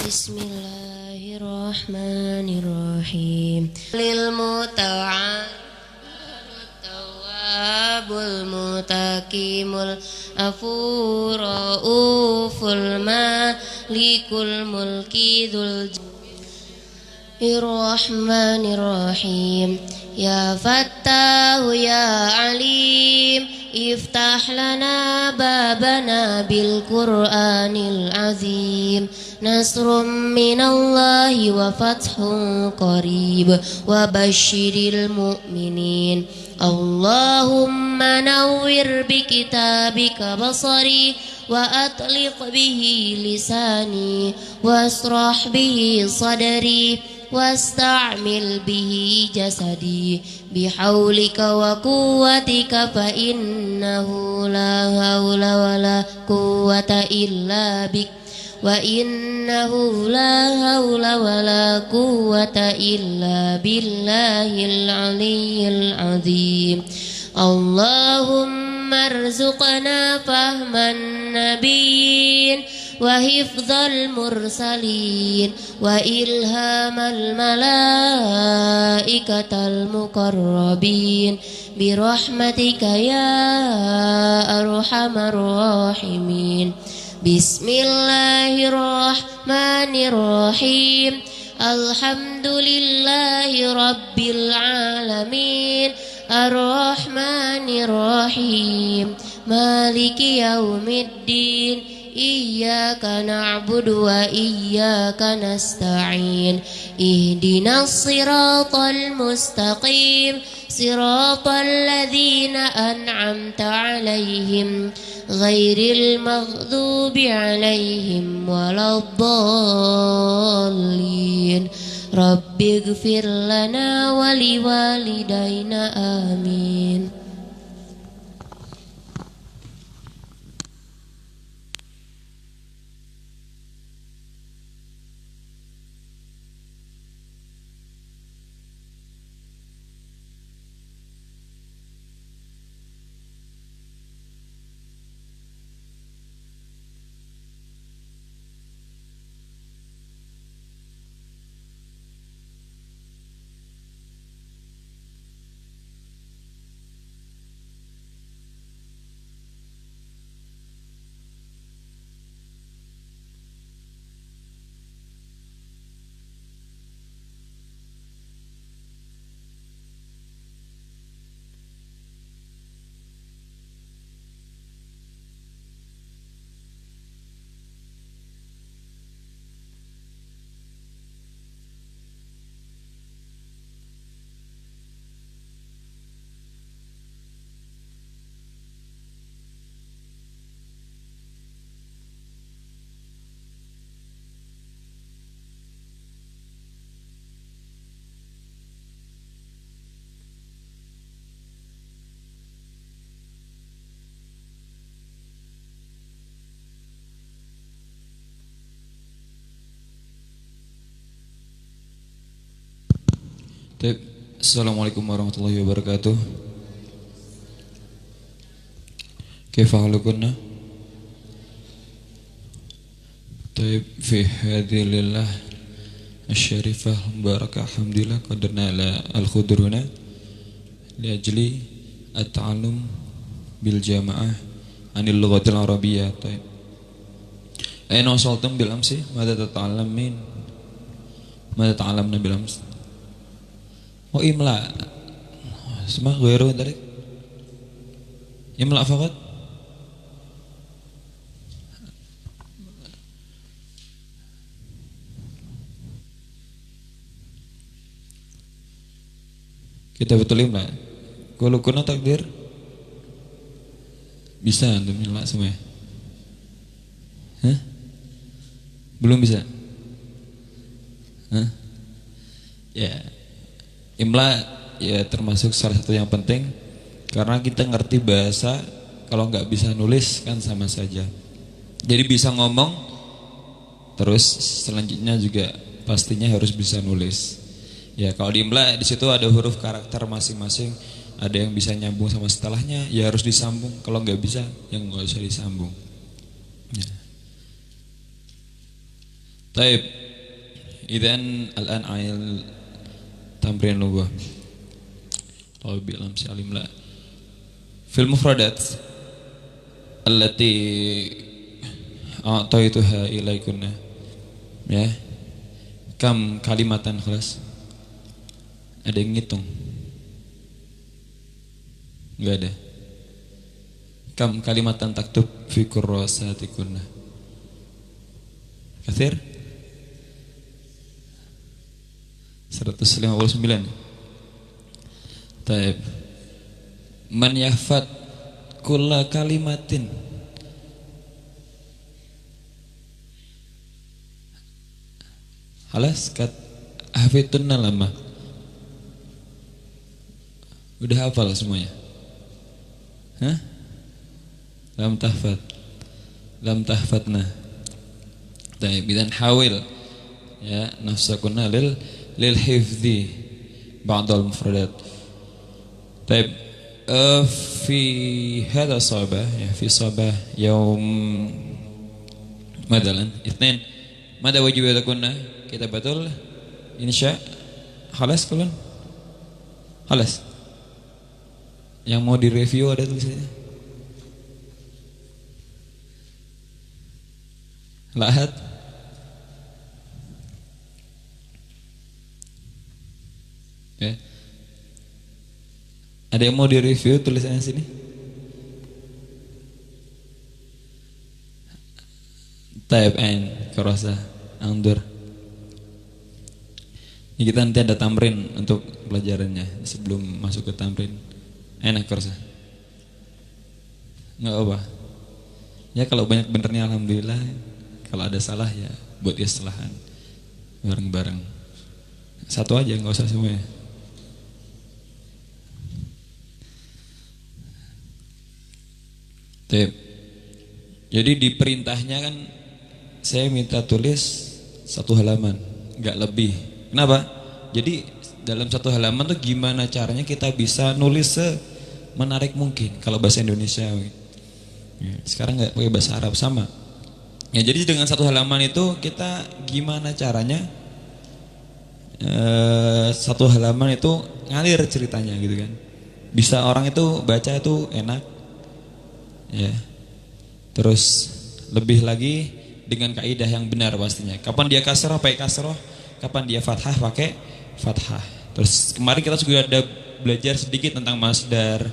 Bismillahirrahmanirrahim. Lil mutawwabul mutakimul afurauful malikul mulki dzul Bismillahirrahmanirrahim. Ya Fattahu ya Alim, iftah lana babana bil Qur'anil azim. Nasrum minallahi wa fathun qarib wa basyiril mu'minin. Allahumma nawwir bi kitabika basari wa atliq bihi lisani wasrah bihi sadri wasta'mil bihi jasadi bihaulika wa quwwatika fa innahu la hawla wa la quwwata illa bik wa innahu la hawla wa la quwwata illa billahil aliyyil azim. Allahumma arzuqna fahman nabiyyin wa hifdzal mursalin wa ilhamal malaikatal muqarrabin birahmatika ya arhamar rahimin. Bismillahirrahmanirrahim. Alhamdulillahi rabbil alamin. Ar-Rahmanir-Rahim. Maliki yaumiddin. Iyyaka na'budu wa iyyaka nasta'in. Ihdinas siratal mustaqim. Siratal ladzina an'amta 'alaihim ghairil maghdubi 'alaihim waladdallin. Rabbighfir lana wa liwalidayna amin. Assalamualaikum warahmatullahi wabarakatuh. Kaifa halukunna? Taib fi hadhilillah asy-syarifah barakah alhamdulillah qadarna ala al-khudruna li ajli at-ta'allum bil jamaah anil lughatil arabiyyah. Taib. Aina wasaltum bil amsi? Madza tata'allamin? Madza ta'allamna bil amsi? Oh imla semua ghairu dzalik imla faqat kita betul imla kalau kuna takdir bisa antum imla semua Hah? Belum bisa Hah? Ya imla ya termasuk salah satu yang penting karena kita ngerti bahasa, kalau nggak bisa nulis kan sama saja. Jadi bisa ngomong, terus selanjutnya juga pastinya harus bisa nulis. Ya kalau di imla di situ ada huruf karakter masing-masing, ada yang bisa nyambung sama setelahnya, ya harus disambung. Kalau nggak bisa, yang nggak usah disambung. Ya. طيب إذن الآن عن تمرين اللغة أو بالأمس علم لا في المفردات التي أعطيتها إليكن ya kam kalimatan kelas ada yang ngitung nggak ada kam kalimatan taktub fi kurrasatikunna kathir 159 taib man yahfad kulla kalimatin halas kat hafidtunna lama udah hafal semuanya hah lam tahfadna taib idan hawil ya nafsakunna lil hifdhi ba'd al mufradat taib fi hadha sabah ya fi sabah yaum madalan itsnain mada wajibatakunna kita betul insya halas kalian halas yang mau direview ada tulisannya lahat ya ada yang mau direview tulisannya sini taib ain kerasa angdur. Ini kita nanti ada tamrin untuk pelajarannya sebelum masuk ke tamrin. Enak kerasa? Nggak apa? Ya kalau banyak benernya alhamdulillah. Kalau ada salah ya buat islahan bareng-bareng. Satu aja nggak usah semuanya. Jadi di perintahnya kan saya minta tulis 1 halaman, nggak lebih. Kenapa? Jadi dalam 1 halaman tuh gimana caranya kita bisa nulis semenarik mungkin kalau bahasa Indonesia. Ya, sekarang nggak pakai bahasa Arab sama. Ya jadi dengan 1 halaman itu kita gimana caranya 1 halaman itu ngalir ceritanya gitu kan. Bisa orang itu baca itu enak. Ya. Terus lebih lagi dengan kaidah yang benar pastinya. Kapan dia kasroh pakai kasroh, kapan dia fathah pakai fathah. Terus kemarin kita juga ada belajar sedikit tentang masdar.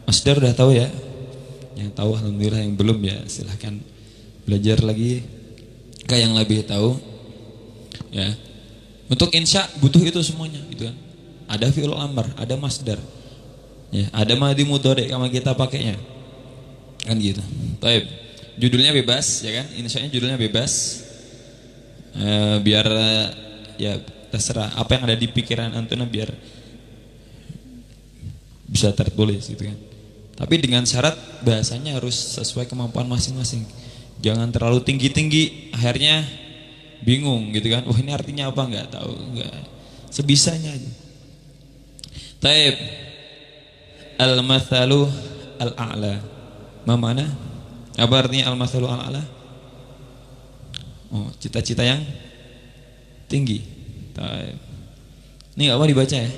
Masdar udah tahu ya? Yang tahu alhamdulillah, yang belum ya silahkan belajar lagi ke yang lebih tahu. Ya. Untuk insya butuh itu semuanya gitu kan. Ada fi'il amr, ada masdar. Ya, ada madhi mudhari sama kita pakainya. Kan gitu. Baik. Judulnya bebas ya kan, insyaallah judulnya bebas biar ya terserah apa yang ada di pikiran antum biar bisa tertulis gitu kan. Tapi dengan syarat bahasanya harus sesuai kemampuan masing-masing. Jangan terlalu tinggi-tinggi akhirnya bingung gitu kan. Ini artinya apa nggak tahu, nggak sebisanya aja. Taib al-mathalu al-a'la. Mana? Apa artinya al-mathalu al-a'la? Oh, cita-cita yang tinggi. Taib. Ini enggak apa dibaca ya?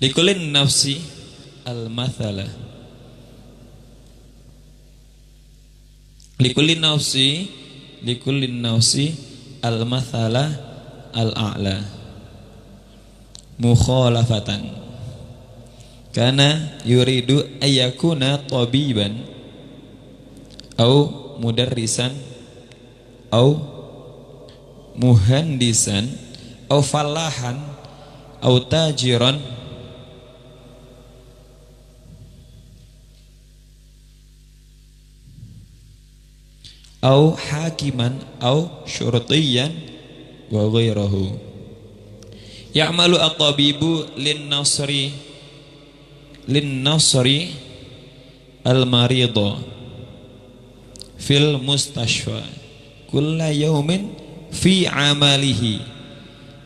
Likulin nafsi al-mathala. Likulin nafsi al-mathala al-a'la. Mukhalafatan. Karena yuridu ayyakuna tabiban au mudarrisan au muhandisan au fallahan au tajiran au hakiman au syurutiyan wa ghairahu. Ya'malu at-tabibu lin-nasri al-marida fil mustashfa kulla yawmin fi amalihi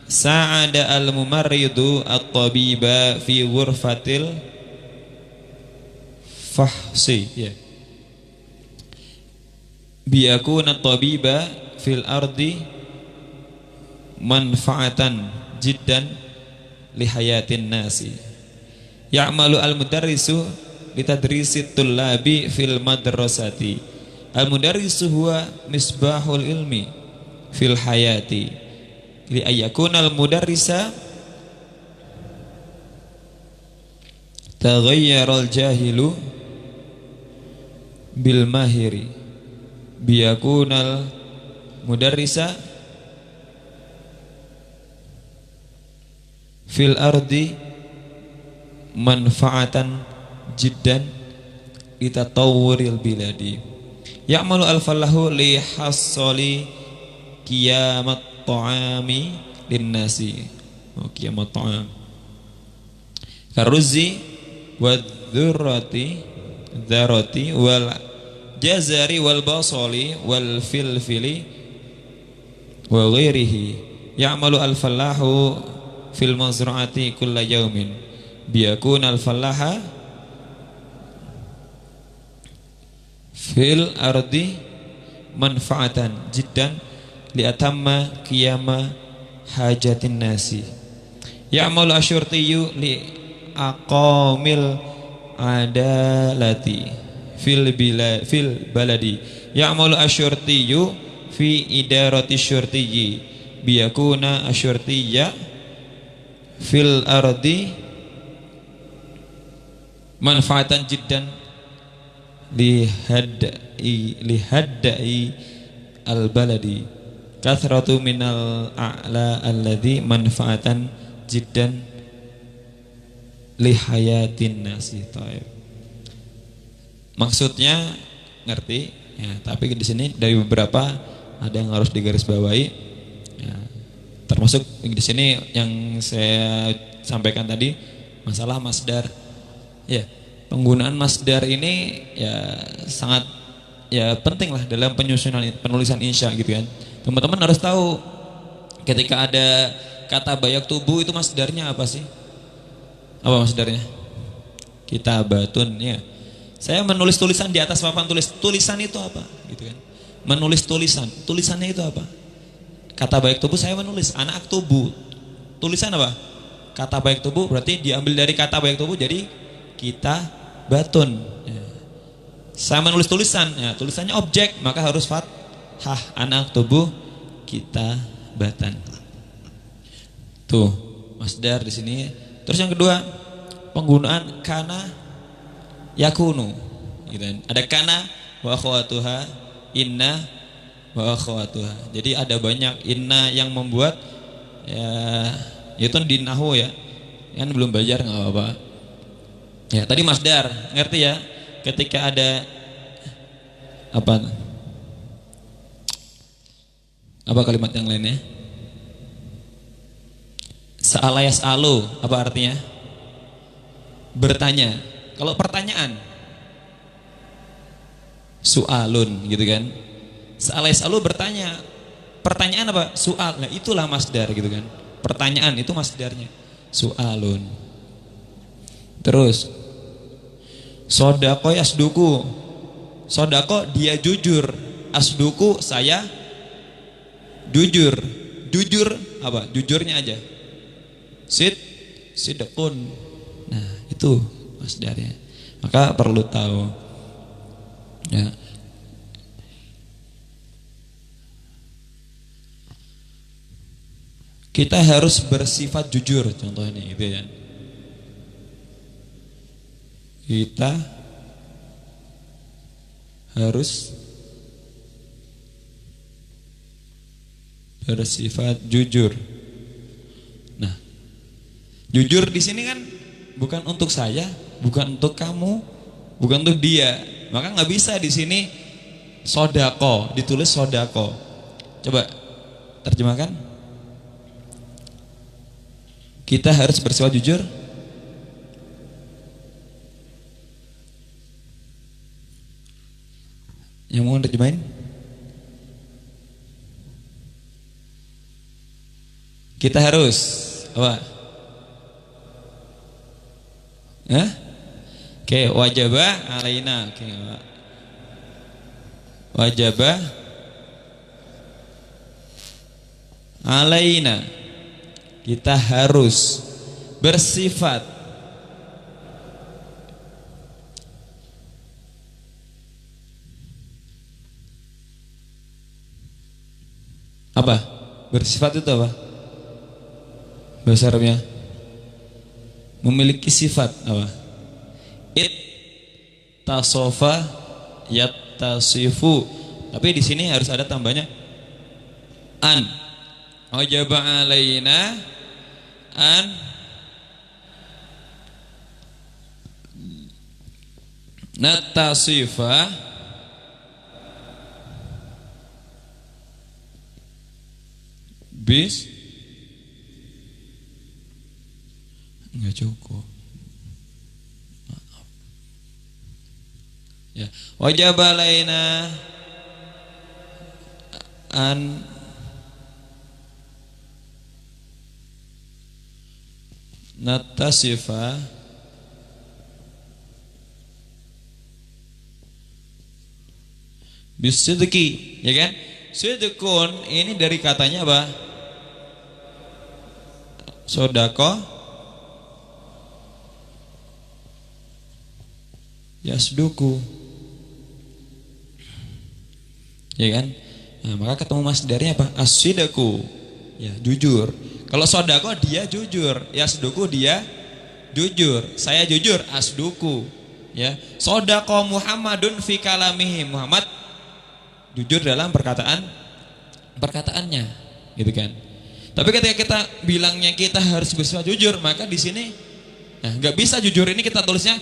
sa'ada al-mumarridu at-tabiba fi ghurfatil fahsi. biyakuna tabiba fil ardi manfaatan jiddan lihayatin nasi. Ya'malu al-mudarrisu litadrisi tullabi fil madrasati. Al-mudarrisu huwa misbahul ilmi fil hayati. Li ayyakuna al-mudarrisa taghayyara al-jahilu bil mahiri. Biyakuna al-mudarrisa fil ardi manfaatan jiddan itatawwuril biladi. Ya'malu al-fallahu li hassali qiyamat ta'ami linnasi. Qiyamat ta'am karuzzi wadh-dhurrati dzarati wal jazari wal basali wal filfili wa ghairihi. Ya'malu al-fallahu fil mazra'ati kulla yaumin biyakuna al-fallaha fil ardi manfaatan jiddan li atamma qiyama hajatin nasi. Ya'malu asyurtiyu li aqamil adalati fil baladi. Ya'malu asyurtiyu fi idarati syurtiyyi biyakuna asyurtiyya fil ardi manfaatan jiddan lihaddai al baladi kathratu minal a'la alladhi manfaatan jiddan lihayatin nasi. Maksudnya ngerti ya, tapi di sini dari beberapa ada yang harus digarisbawahi ya, termasuk di sini yang saya sampaikan tadi masalah masdar. Ya, penggunaan masdar ini ya sangat ya penting lah dalam penyusunan penulisan insya gitu kan. Teman-teman harus tahu ketika ada kata bayak tubuh itu masdarnya apa sih? Apa masdarnya? Kitabatun ya. Saya menulis tulisan di atas papan tulis. Tulisan itu apa? Gitu kan. Menulis tulisan. Tulisannya itu apa? Kata baik tubuh saya menulis anak tubuh. Tulisan apa? Kata baik tubuh berarti diambil dari kata baik tubuh jadi kita batun ya. Saya menulis tulisan ya, tulisannya objek maka harus fathah anak tubuh kita batan. Tuh masdar di sini. Terus yang kedua penggunaan kana yakunu gitu kan. Ada kana wa akhwatuha, inna wa akhwatuha. Jadi ada banyak inna yang membuat ya itu di nahwu ya. Kan belum belajar enggak apa-apa. Ya, tadi masdar, ngerti ya? Ketika ada apa kalimat yang lainnya? Sa'ala yas'alu, apa artinya? Bertanya. Kalau pertanyaan su'alun gitu kan. Sa'ala yas'alu bertanya. Pertanyaan apa? Su'al. Nah, itulah masdar gitu kan. Pertanyaan itu masdarnya. Su'alun. Terus sodako asduku. Sodako dia jujur. Asduku saya jujur. Jujur apa? Jujurnya aja. Sidqun. Nah itu masdarnya. Maka perlu tahu ya. Kita harus bersifat jujur contohnya gitu ya. Kita harus bersifat jujur. Nah, jujur di sini kan bukan untuk saya, bukan untuk kamu, bukan untuk dia. Maka nggak bisa di sini sodako, ditulis sodako. Coba terjemahkan. Kita harus bersifat jujur. Yang mau terjemahin? Kita harus apa? Oke, wajibah alaina. Oke. wajaba alaina, kita harus bersifat apa? Bersifat itu apa? Bahasa Arabnya memiliki sifat apa? Tasofa yattasifu. Tapi di sini harus ada tambahnya an. Wajaba alaina an natasifa bis nggak cukup. Maaf. Ya, wajib alaina an natasifa bisidqi, ya kan? Sidqun ini dari katanya apa? Sodako yasduku, ya kan? Nah, maka ketemu masdarnya apa? As-sidqu, ya jujur. Kalau sodako dia jujur, yasduku dia jujur. Saya jujur, asduku, ya. Sodako Muhammadun fi kalamihi, Muhammad jujur dalam perkataannya, gitu kan? Tapi ketika kita bilangnya kita harus bersifat jujur, maka di sini nggak bisa jujur ini kita tulisnya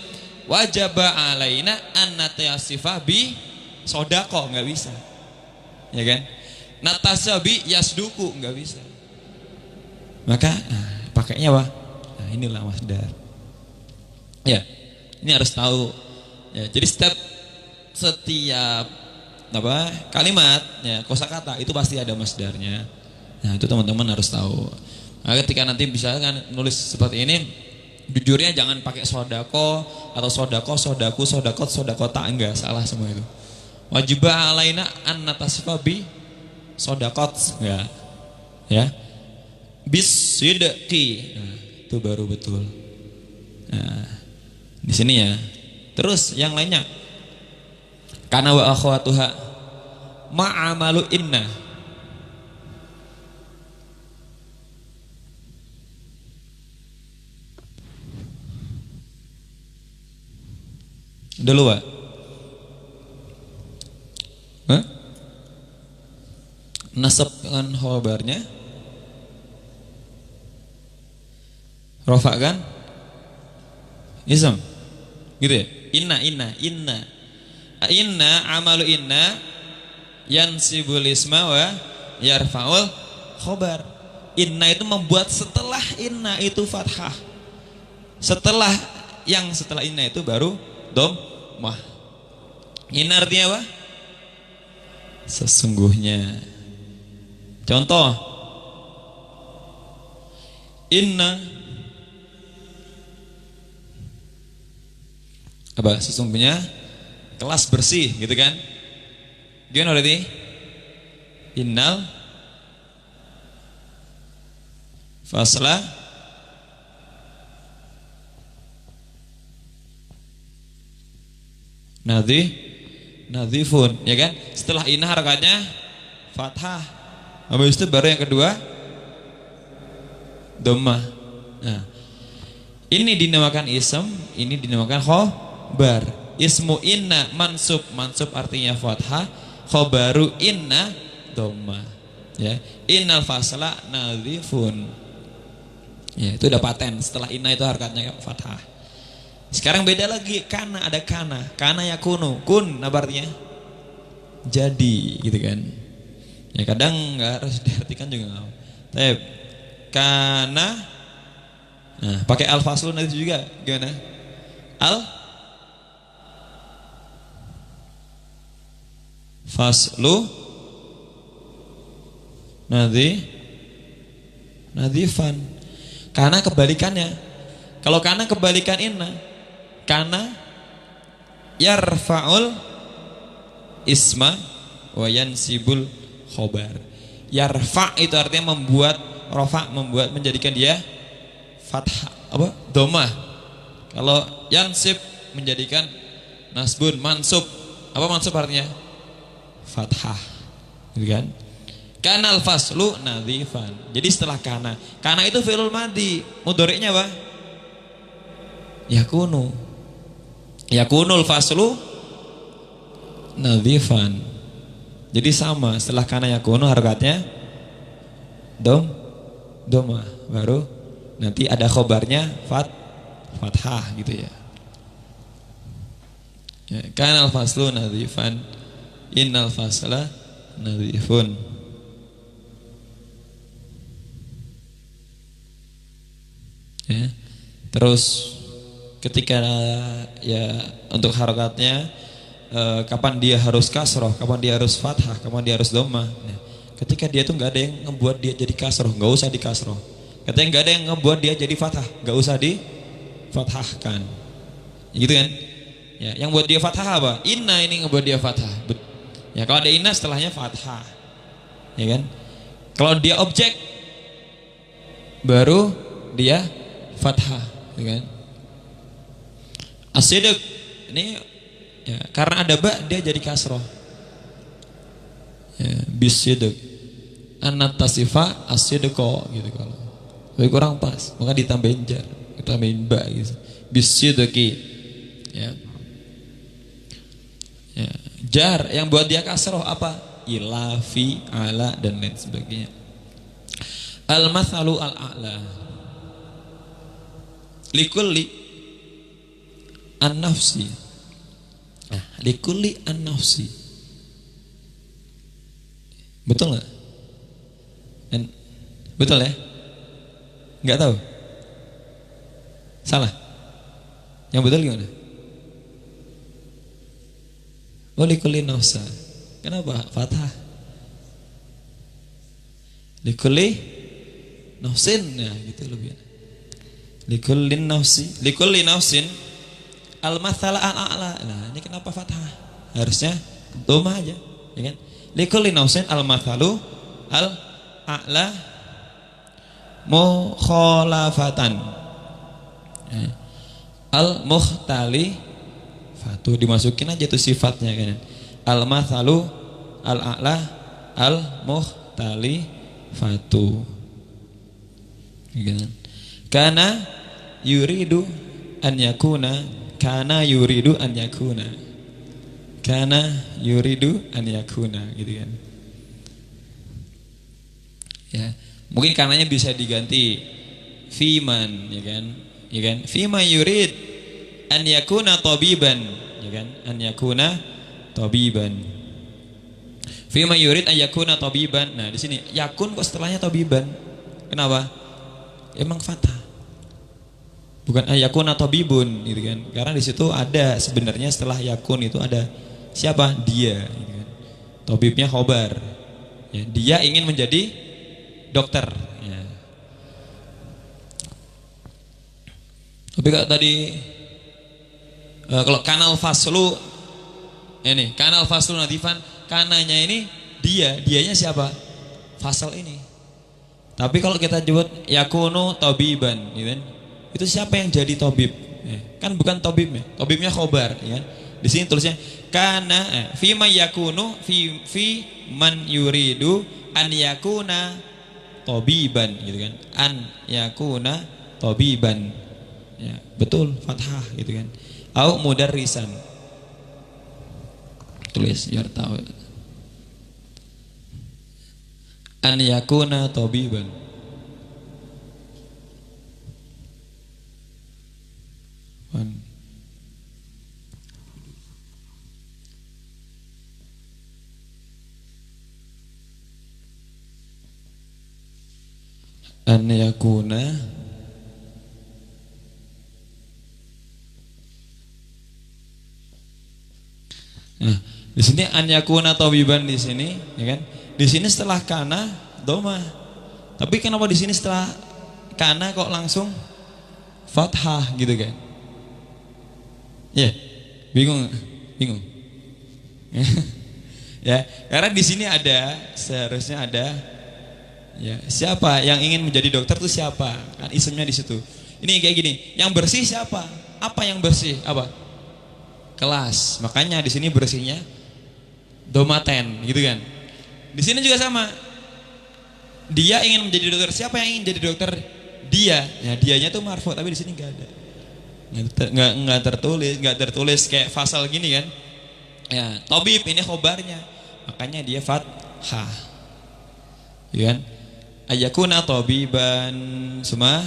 wajaba alaina an natasifa bi sodako, nggak bisa, ya kan? Natasya bi yasduku, nggak bisa. Maka pakainya apa? Nah, inilah masdar. Ya, ini harus tahu. Ya, jadi setiap kalimat, ya kosakata itu pasti ada masdarnya. Nah, itu teman-teman harus tahu. Nah, ketika nanti bisa kan nulis seperti ini, jujurnya jangan pakai sodako atau sodako, sodaku, sodakot, sodakota, enggak, salah semua itu. Wajibah alaina an natasifa bi sodakot, enggak, ya. Bis sidqi, nah, itu baru betul. Nah, di sini ya. Terus yang lainnya, kana wa akhwatuha ma'amalu inna. Dulu Pak. Nasabkan khabarnya, rofa kan ism, gitu ya. Inna amalu inna yansibul isma wa yarfa'ul khobar. Inna itu membuat setelah inna itu fathah, setelah inna itu baru dhammah. Inna artinya apa? Sesungguhnya. Contoh, inna apa? Sesungguhnya kelas bersih, gitu kan? Gimana berarti? Innal fasla nadhifun, ya kan? Setelah inna harakatnya fathah, habis itu baru yang kedua dhammah. Nah, ini dinamakan ism, ini dinamakan khobar. Ismu inna mansub artinya fathah, khobaru inna dhammah, ya. Innal fasla nadhifun, ya, itu udah paten. Setelah inna itu harakatnya fathah. Sekarang beda lagi, kana, ada kana yakunu, kun apa artinya? Jadi, gitu kan? Ya kadang nggak harus diartikan juga. Tapi kana, nah pakai al faslu nanti juga gimana? Al faslu nadhifan. Karena kebalikannya. Kalau kana kebalikan inna, kana yarfa'ul isma wa yansibul khobar. Yarfa itu artinya membuat, rofa membuat, menjadikan dia fathah apa? Dhammah. Kalau yansib menjadikan nasbun, mansub. Apa mansub artinya? Fathah. Gitu kan? Kanal faslu nadhifan. Jadi setelah kana. Kana itu fi'lul madhi. Mudhari'nya apa? Yakunu. Yakunul faslu nadhifan. Jadi sama, setelah kana yakunu harokatnya dhammah, baru nanti ada khobarnya fathah gitu ya. Kanal faslu nadhifan, innal fasla nadhifun. Ya. Terus ketika ya untuk harokatnya kapan dia harus kasroh, kapan dia harus fathah, kapan dia harus dhammah. Nah, ketika dia tuh nggak ada yang ngebuat dia jadi kasroh, nggak usah dikasroh. Katanya nggak ada yang ngebuat dia jadi fathah, nggak usah difathahkan. Gitu kan? Ya, yang buat dia fathah apa? Inna ini ngebuat dia fathah. Ya kalau ada inna setelahnya fathah. Ya kan? Kalau dia objek baru dia fathah, ya kan? As-sidq ini ya, karena ada ba dia jadi kasroh. Ya, bis-sidq. An-tasifa as-sidqa gitu kalau. Tapi kurang pas, maka ditambahin jar, ditambahin ba gitu. Bis-sidqi. Ya. Ya, jar yang buat dia kasroh apa? Ila, fi, ala dan lain sebagainya. Al-mathalu al-a'la. Likulli an-nafsi. Nah, likulli an-nafsi. Betul nggak? Betul ya? Nggak tahu? Salah? Yang betul gimana? Oh, likulli nafsa. Kenapa? Fathah. Likulli nafsin. Nah, gitu lebih. Likulli nafsi, likulli nafsin al-mathala al-a'la. Nah, ini kenapa fathah? Harusnya dhammah aja, ya kan? Likulli nafsin al-mathalu al-a'la mukhalafatan. Al-mukhtali fatu dimasukin aja tuh sifatnya kan. Al-mathalu al-a'la al-mukhtali fatu. Gitu. Kana yuridu an yakuna, kana yuridu an yakuna, kana yuridu an yakuna, gitu kan. Ya, mungkin kananya bisa diganti fiman, ya kan? Ya kan? Fima yurid an yakuna tabiban, ya kan? An yakuna tabiban. Fima yurid an yakuna tabiban. Nah, di sini yakun kok setelahnya tabiban. Kenapa? Emang fathah. Bukan yakun atau bibun gitu kan. Karena di situ ada sebenarnya setelah yakun itu ada siapa? Dia gitu kan. Tabibnya khobar. Ya, dia ingin menjadi dokter ya. Tapi kalau tadi kalau kanal faslu ini, kanal faslu nadhifan, kananya ini dianya siapa? Fasal ini. Tapi kalau kita jemput yakunu tabiban gitu kan. Itu siapa yang jadi tabib? Kan bukan tabibnya, tabibnya khobar, ya. Di sini tulisnya kana fi ma yakunu fi man yuridu an yakuna tabiban, gitu kan? An yakuna tabiban. Ya, betul, fathah gitu kan. Au mudarrisan. Tulis biar tahu. An yakuna tabiban. An yakuna nah, di sini an yakuna tabiban di sini, ya kan? Di sini setelah kana dhammah. Tapi kenapa di sini setelah kana kok langsung fathah gitu kan? Ya, bingung. Ya, karena di sini ada, seharusnya ada. Ya, siapa yang ingin menjadi dokter itu siapa? Kan isemnya di situ. Ini kayak gini, yang bersih siapa? Apa yang bersih? Apa? Kelas. Makanya di sini bersihnya domaten, gitu kan? Di sini juga sama. Dia ingin menjadi dokter. Siapa yang ingin jadi dokter? Dia. Ya, dianya tuh marfu, tapi di sini nggak ada. Nggak tertulis kayak fasal gini kan? Ya, tabib ini khobarnya. Makanya dia fathah. Ya kan? Ayakuna tabiban semua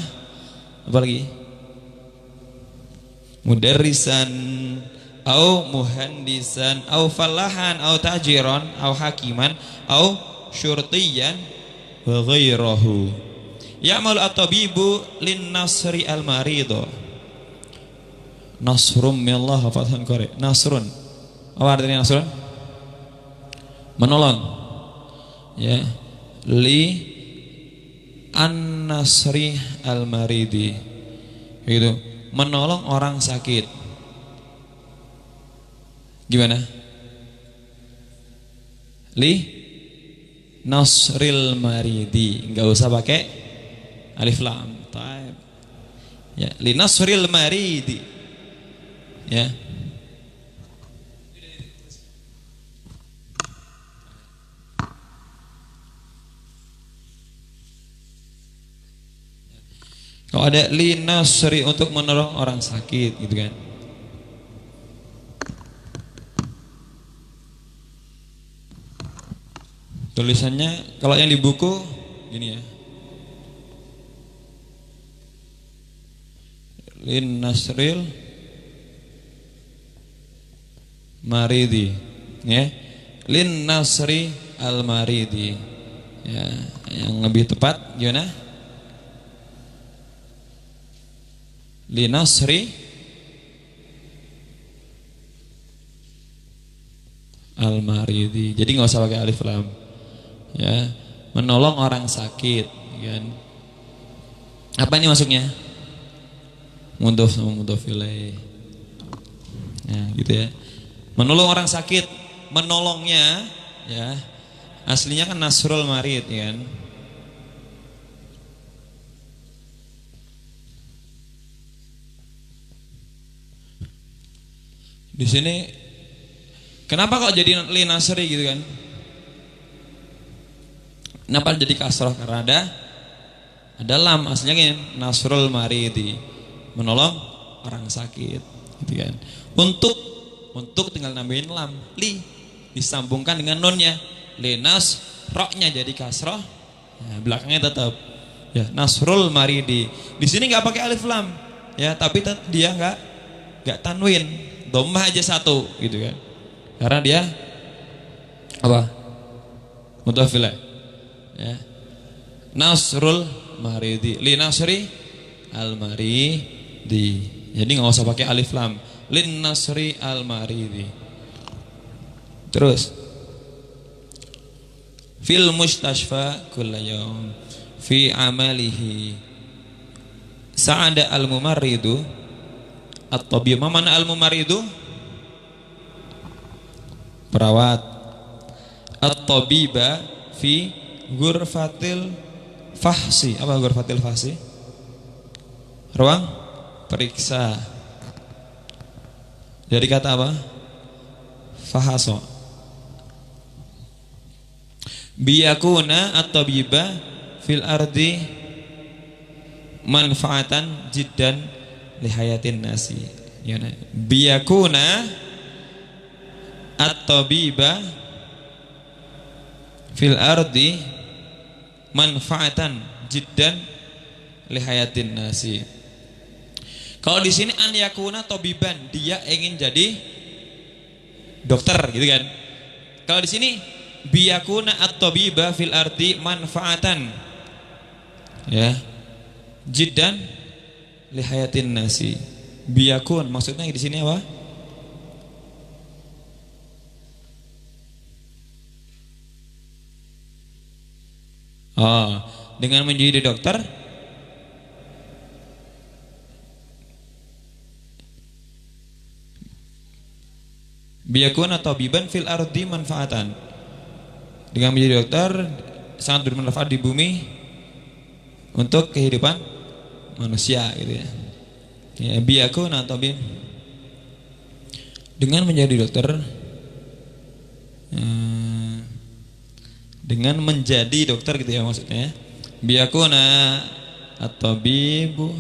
apa lagi? Mudarrisan au muhandisan au falahan au tajiran au hakiman au syurtiyan wa ghairahu. Ya'malu at-tabibu lin nasri al-marido. Nasrum minallah fathun qari. Nasrun. Apa artinya nasrun? Menolong. Ya. Li an-nasri al-maridi, gitu, menolong orang sakit. Gimana? Li nasril maridi, nggak usah pakai alif lam. Taib. Ya, li nasril maridi. Ya. Kalau ada li nasri untuk menolong orang sakit, gitu kan? Tulisannya kalau yang di buku gini ya. Lin nasril maridi, ya. Lin nasri al maridi. Ya, yang lebih tepat gimana? Linasri al-maridi. Jadi nggak usah pakai alif lam. Ya, menolong orang sakit, kan? Apa ini masuknya? Mudhof sama mudhof ilaih. Ya, gitu ya. Menolong orang sakit, menolongnya, ya. Aslinya kan nasrul marid, kan? Di sini kenapa kok jadi li nasri gitu kan? Kenapa jadi kasroh? Karena ada lam, aslinya gini, nasrul maridi, menolong orang sakit, gitu kan? Untuk tinggal nambahin lam, li disambungkan dengan nunnya, li nas, roknya jadi kasroh, nah, belakangnya tetap ya nasrul maridi. Di sini nggak pakai alif lam, ya, tapi dia nggak tanwin. Dhammah aja satu, gitu kan? Karena dia apa? Mudhof ilaih. Ya. Nasrul maridi, li nasri al maridi. Jadi nggak usah pakai alif lam. Lin nasri al maridi. Terus fil mustashfa kulla yaum fi amalihi sa'ada al mumarridu at-tabib. Mana al-mumaridu? Perawat. At-tabiba fi ghurfatil fahsi. Apa ghurfatil fahsi? Ruang periksa. Dari kata apa? Fahaso. Biyakuna at-tabiba fil ardi manfaatan jiddan lihayatin nasi, ya, biyakuna at-tabiba fil ardi manfaatan jiddan lihayatin nasi. Kalau di sini an yakuna tabiban, dia ingin jadi dokter, gitu kan? Kalau di sini biyakuna at-tabiba fil ardi manfaatan, ya, jiddan lihayatin nasi. Biyakun maksudnya di sini apa? Oh, dengan menjadi dokter biyakun atau biban fil ardi manfaatan. Dengan menjadi dokter sangat bermanfaat di bumi untuk kehidupan manusia gitu ya. Ya, biyakuna tabib. Dengan menjadi dokter, dengan menjadi dokter gitu ya maksudnya. Biyakuna at-tabibu.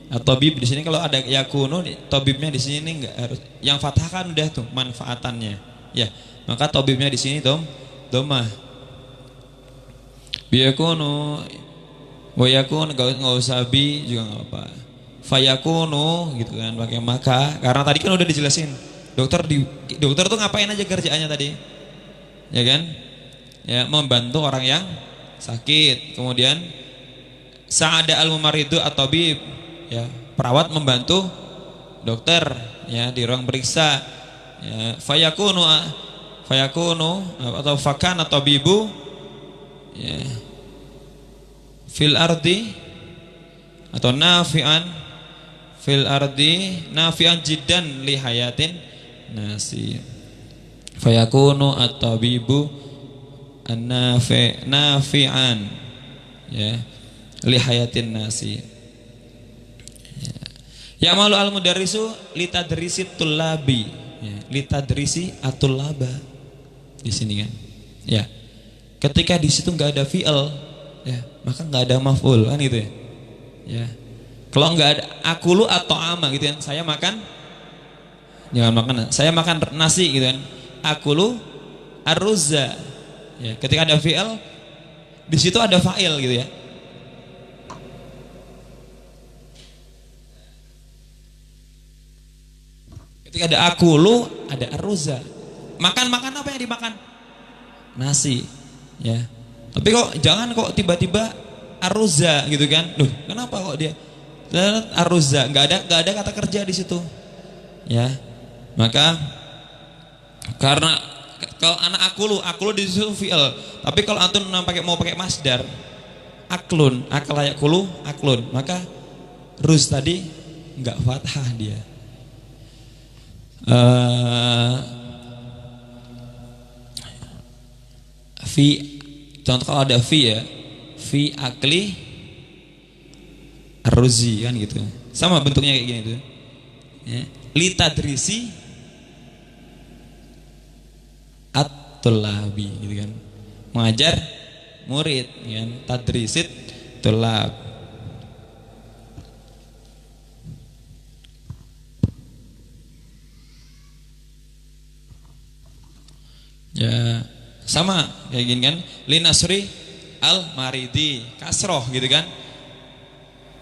At-tabib di sini kalau ada yakunu, tabibnya di sini enggak harus yang fathah kan udah tuh manfaatannya. Ya, maka tabibnya di sini domah. Biyakunu wa yakun enggak usah bi juga enggak apa. Fayakunu gitu kan pakai maka, karena tadi kan udah dijelasin. Dokter tuh ngapain aja kerjaannya tadi? Ya kan? Ya, membantu orang yang sakit. Kemudian sa'ada al-mumaridu at-tabib, ya, perawat membantu dokter ya di ruang periksa. Ya, fayakunu atau fakana tabibu ya fil ardi atau nafi'an fil ardi nafi'an jiddan li hayatin nasi. Fayakunu at-tabibu nafi'an ya li hayatin nasi. Ya malu al-mudarrisu litadrisi tullabi ya, litadrisi at-tullaba di sini kan. Ya. Ketika di situ enggak ada fi'il ya, maka enggak ada maf'ul kan gitu ya. Ya. Kalau enggak ada akulu atau ama gitu kan, saya makan jangan makan, saya makan nasi gitu kan. Akulu ar-ruzza. Ya, ketika ada fi'il di situ ada fa'il gitu ya. Ketika ada akulu, ada ar-ruzza. Makan apa yang dimakan? Nasi, ya. Tapi kok jangan kok tiba-tiba ar-ruzza gitu kan? Loh, kenapa kok dia ar-ruzza? Enggak ada kata kerja di situ. Ya. Maka karena kalau anak akulu di situ fi'il. Tapi kalau antum mau pakai masdar, aklun, akal yakulu, aklun, maka ruz tadi enggak fathah dia. Fi, contoh kalau ada fi ya, fi akli ar-ruzi kan gitu. Sama bentuknya kayak gini tuh. Ya. Litadrisi at-tullabi gitu kan. Mengajar murid kan, tadrisit tullab. Ya, sama kayak gini kan, linasri al-maridi kasroh gitu kan.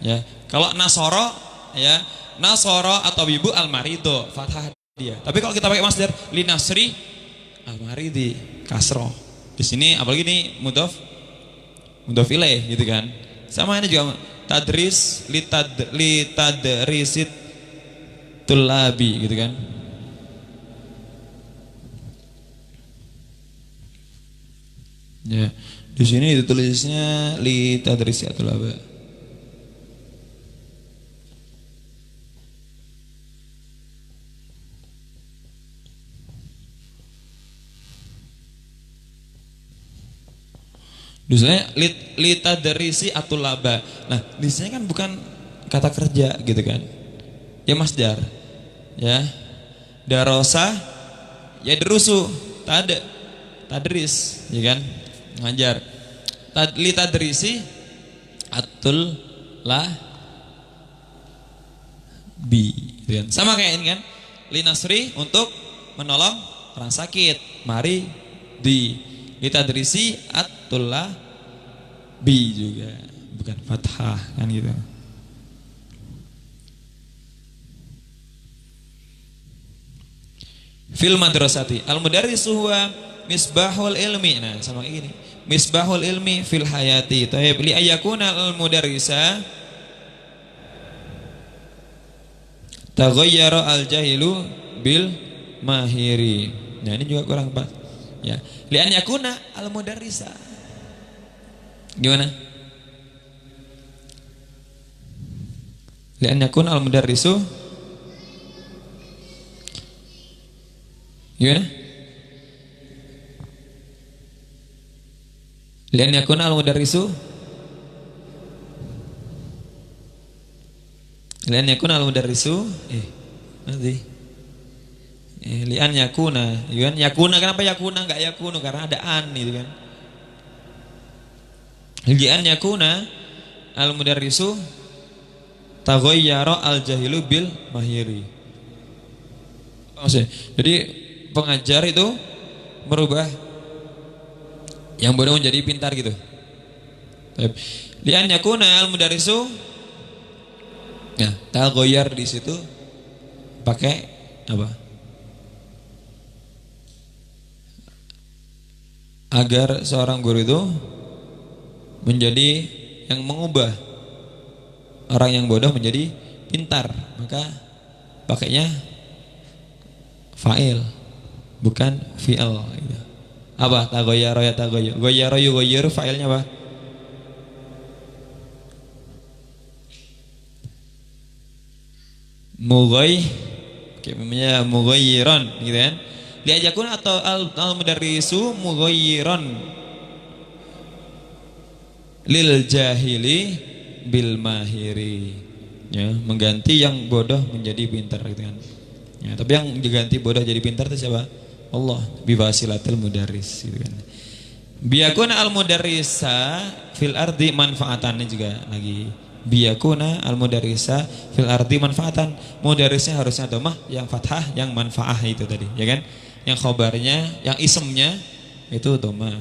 Ya, kalau nasoro ya, nasoro atau ibu al-marido fathah dia. Tapi kalau kita pakai masdar linasri al-maridi kasroh. Di sini apalagi ini mudhof ilaih gitu kan. Sama ini juga tadris litadrisit tullabi gitu kan. Ya, di sini ditulisnya li tadrisi atul aba. Dusanya li tadrisi atul aba. Nah, di sini kan bukan kata kerja gitu kan. Ya masdar. Ya. Darosa ya derusu, tadris, ya kan? Ngajar. Li tadrisi atul lah bi gitu kan. Sama kayak ini kan, li nasri untuk menolong orang sakit, mari di li tadrisi atul lah bi juga, bukan fathah kan gitu. Fil madrasati al-mudarrisu huwa misbahul ilmi. Nah, sama kayak gini. Misbahul ilmi fil hayati. Tayyib li ayakuna al-mudarrisa taghayyara al-jahilu bil mahiri. Nah, ini juga kurang pas. Ya, li an yakuna al-mudarrisa. Gimana? Li an yakuna al-mudarrisu. Gimana? Lian yakuna al-mudarrisu lian yakuna al-mudarrisu nanti lian yakuna kenapa yakuna enggak yakunu karena ada an gitu kan. Lian yakuna al-mudarrisu taghayyara al-jahilu bil mahiri. Maksudnya, jadi pengajar itu merubah yang bodoh menjadi pintar gitu. Lian yakuna al-mudarrisu ya, taghayyar di situ pakai apa? Agar seorang guru itu menjadi yang mengubah orang yang bodoh menjadi pintar, maka pakainya fa'il bukan fi'il gitu. Apa? Taghayyara ya taghayyar. Ghayyara yughayyiru fa'ilnya apa? Mughayyiran gitu kan. Liajakun atau al-mudarrisu mughayyiran lil jahili bil mahiri. Ya, mengganti yang bodoh menjadi pintar gitu kan. Ya, tapi yang diganti bodoh jadi pintar itu siapa? Allah, biwasilatil mudarris gitu kan. Biyakuna al-mudarrisa fil ardi manfaatannya juga lagi. Biyakuna al-mudarrisa fil ardi manfaatan. Mudarrisnya harusnya domah, yang fathah, yang manfaah itu tadi, ya kan? Yang khobarnya, yang isemnya itu domah.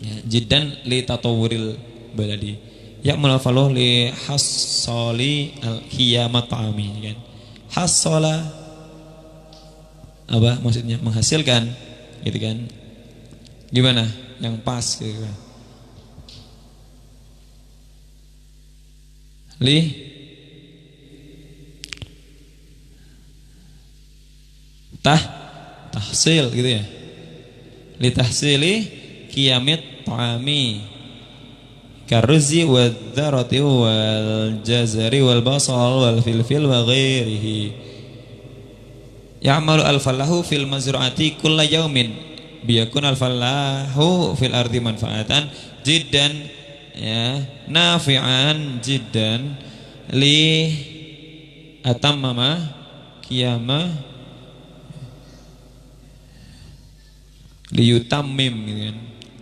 Ya, jiddan li tatawuril baladi. Ya mulafaluh li hassali al-hiyamat ta'ami kan. Hassala apa maksudnya? Menghasilkan gitu kan. Gimana? Yang pas gitu kan. Tahsil gitu ya. Li tahsili qiyamit ta'ami karuzi wadzarati wal jazari wal basal wal filfil wa ghairihi. Ya'malu al-falahu fil mazru'ati kulla yaumin biyakun al-falahu fil ardi manfaatan jiddan ya nafi'an jiddan li atammama qiyama li yutammim gitu kan.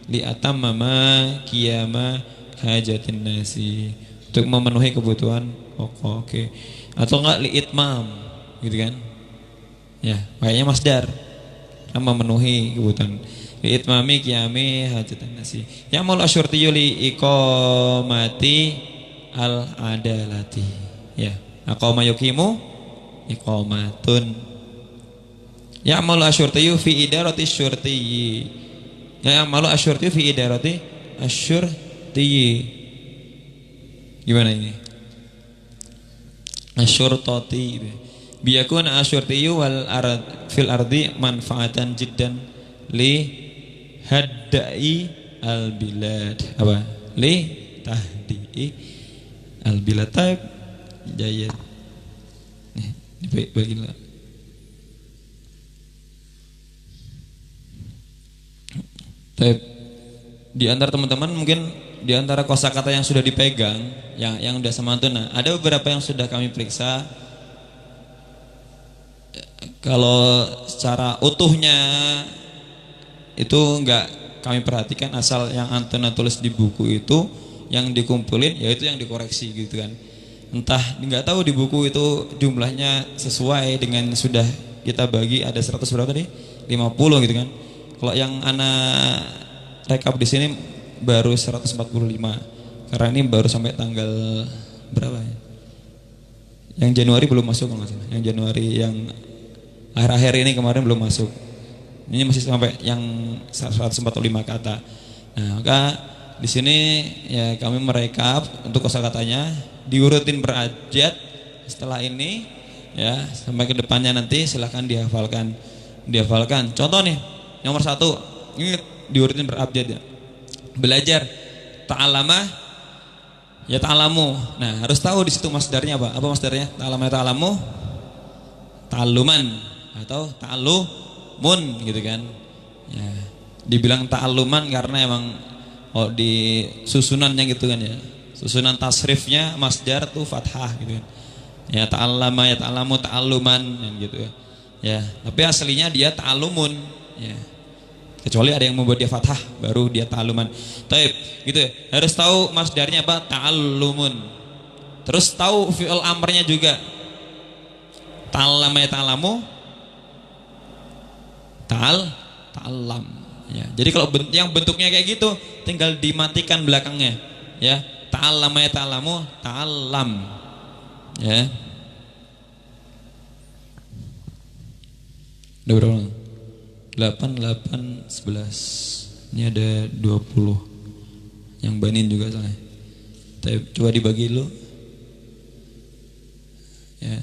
Li atammama qiyama hajatin nasi, untuk memenuhi kebutuhan pokok. Oke. Atau enggak li itmam gitu kan. Ya, kayaknya masdar memenuhi kebutuhan. Li itmami qiyami hajatan nasi. Ya mul asyurti li iqamati al adalati. Ya, aqama yuqimu iqamatun. Ya mul asyurti fi idarati syurti. Ya mul asyurti fi idarati asyurti. Gimana ini? Asyurtati. Biyakun asyurtiyu wal fil ardi manfaatan jiddan li haddai al bilad. Apa? Li tahdi'i al bilad. Jayat. Nih, bagilah. Di antara teman-teman mungkin di antara kosakata yang sudah dipegang, yang udah semantuna, ada beberapa yang sudah kami periksa. Kalau secara utuhnya itu enggak kami perhatikan, asal yang antena tulis di buku itu yang dikumpulin, yaitu yang dikoreksi gitu kan. Entah enggak tahu di buku itu jumlahnya sesuai dengan sudah kita bagi, ada 100 berapa tadi? 50 gitu kan. Kalau yang anak rekap di sini baru 145 karena ini baru sampai tanggal berapa ya? Yang Januari belum masuk kalau nggak salah. Yang Januari yang akhir-akhir ini kemarin belum masuk. Ini masih sampai yang 145 kata. Nah, maka di sini ya kami merekap untuk kosakatanya, diurutin berabjad. Setelah ini ya sampai ke depannya nanti silahkan dihafalkan. Contoh nih, nomor 1 ini diurutin berabjad ya. Belajar ta'alama ya ta'alamu. Nah, harus tahu di situ masdarnya apa? Apa masdarnya? Ta'alama ya ta'alamu, ta'alluman atau ta'allumun gitu kan. Ya, dibilang ta'alluman karena emang Oh di susunannya gitu kan ya. Susunan tasrifnya masdar tuh fathah gitu kan. Ya ta'allama ya ta'allamu ta'alluman gitu ya. Ya, tapi aslinya dia ta'allumun ya. Kecuali ada yang membuat dia fathah baru dia ta'alluman. Taib, gitu ya. Harus tahu masdarnya apa? Ta'allumun. Terus tahu fi'il amrnya juga. Ta'allama ya ta'allamu ta'allam ya. Jadi kalau yang bentuknya kayak gitu tinggal dimatikan belakangnya ya. Ta'allama ya ta'allamu ta'allam ya. Udah berapa? 8, 8, 11. Ini ada 20. Yang banin juga soalnya. Coba dibagi dulu. Ya.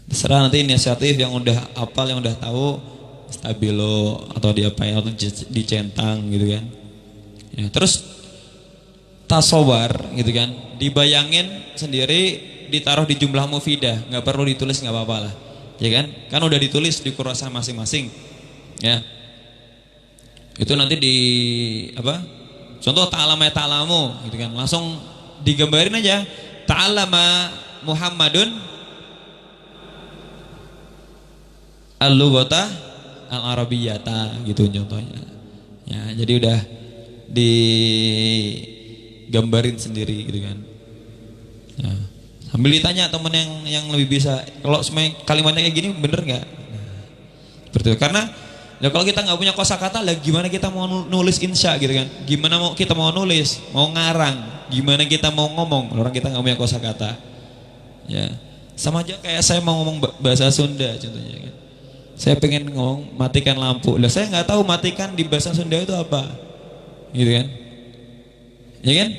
Terserah nanti inisiatif yang udah hafal, yang udah tahu stabilo atau diapain atau dicentang gitu kan. Ya, terus tasawwar gitu kan. Dibayangin sendiri, ditaruh di jumlah mufidah, nggak perlu ditulis, nggak apa-apa lah. Ya kan? Kan udah ditulis di kurasa masing-masing. Ya. Itu nanti di apa? Contoh ta'allama ya ta'allamu gitu kan. Langsung digambarin aja. Ta'allama Muhammadun al-lughata al-arabiyyata gitu contohnya. Ya, jadi udah digambarin sendiri gitu kan. Ya. Sambil ditanya temen yang lebih bisa, kalau semuanya kalimatnya kayak gini bener nggak? Seperti itu. Karena ya kalau kita nggak punya kosakata, lah gimana kita mau nulis insya gitu kan? Gimana kita mau nulis, mau ngarang? Gimana kita mau ngomong? Orang kita nggak punya kosakata. Ya, sama aja kayak saya mau ngomong bahasa Sunda contohnya kan. Saya pengen ngomong matikan lampu, lah saya nggak tahu matikan di bahasa Sunda itu apa, gitu kan? Ya kan?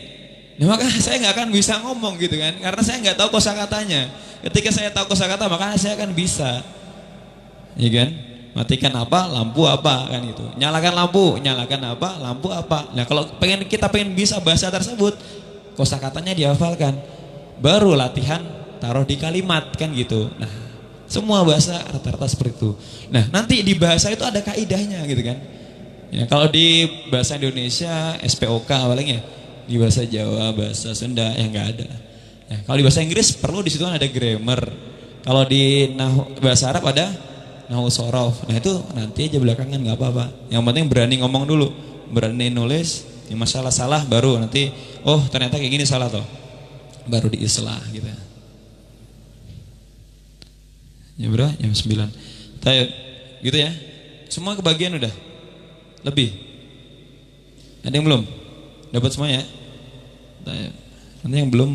Nah, maka saya nggak akan bisa ngomong gitu kan, karena saya nggak tahu kosakatanya. Ketika saya tahu kosakata, maka saya akan bisa, ya kan? Matikan apa, lampu apa kan gitu. Nyalakan lampu, nyalakan apa, lampu apa. Nah kalau kita pengen bisa bahasa tersebut, kosakatanya dihafalkan, baru latihan taruh di kalimat kan gitu. Nah semua bahasa rata-rata seperti itu. Nah nanti di bahasa itu ada kaidahnya gitu kan. Ya kalau di bahasa Indonesia SPOK paling ya. Di bahasa Jawa, bahasa Sunda yang nggak ada. Ya, kalau di bahasa Inggris perlu di situ kan ada grammar. Kalau di bahasa Arab ada nahwu shorof. Nah itu nanti aja belakangan nggak apa-apa. Yang penting berani ngomong dulu, berani nulis. Yang masalah salah baru nanti. Oh ternyata kayak gini salah toh. Baru diislah gitu. Ya berapa? Jam 9. Tayo, gitu ya. Semua kebagian udah. Lebih. Ada yang belum? Dapat semua ya? Nanti yang belum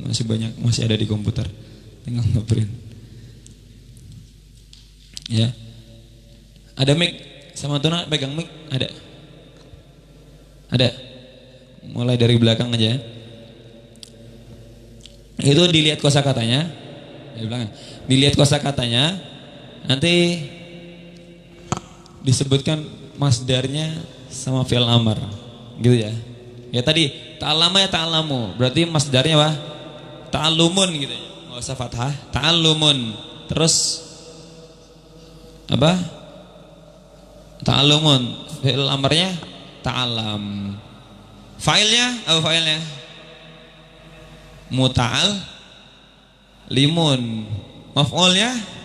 masih banyak, masih ada di komputer. Tinggal nge-print. Ya. Ada mic sama Tuna pegang mic? Ada. Ada. Mulai dari belakang aja. Itu dilihat kosakatanya. Dari belakang. Dilihat kosakatanya. Nanti disebutkan masdarnya sama fi'il amr. Gitu ya. Ya tadi ta'allama ya ta'allamu, berarti masdarnya apa? Ta'allumun gitu ya. Enggak usah fathah, ta'allumun. Terus apa? Ta'allumun. Fi'il amrnya ta'allam. Failnya apa failnya? Muta'al limun. Maf'ulnya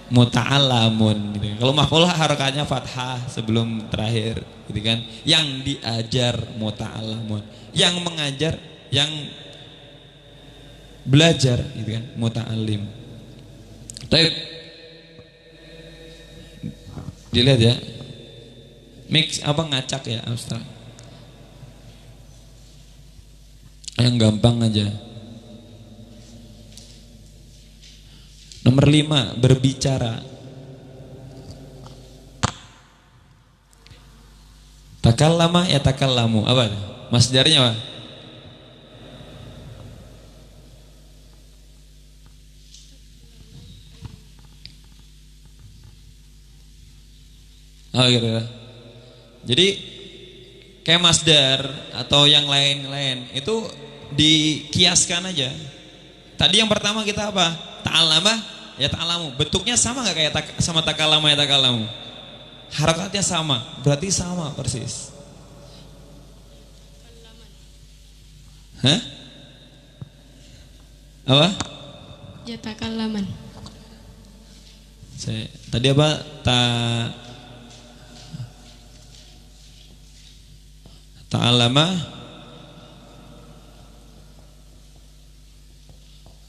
muta'allamun gitu. Kalau maf'ul harakatnya fathah sebelum terakhir gitu kan. Yang diajar muta'allamun, yang mengajar, yang belajar gitu kan, muta'allim. Baik. Dilihat ya. Mix apa ngacak ya abstrak. Yang gampang aja. Nomor 5, berbicara. Takallama ya takallamu. Apa? Masdarnya apa? Oh gitu ya. Jadi kayak masdar atau yang lain-lain itu dikiaskan aja. Tadi yang pertama kita apa? Ta'allama ya ta'allamu. Bentuknya sama nggak kayak sama takallama ya takallamu? Harakatnya sama, berarti sama persis. Hah? Apa? Yatakalaman. Tadi apa? Ta'alama.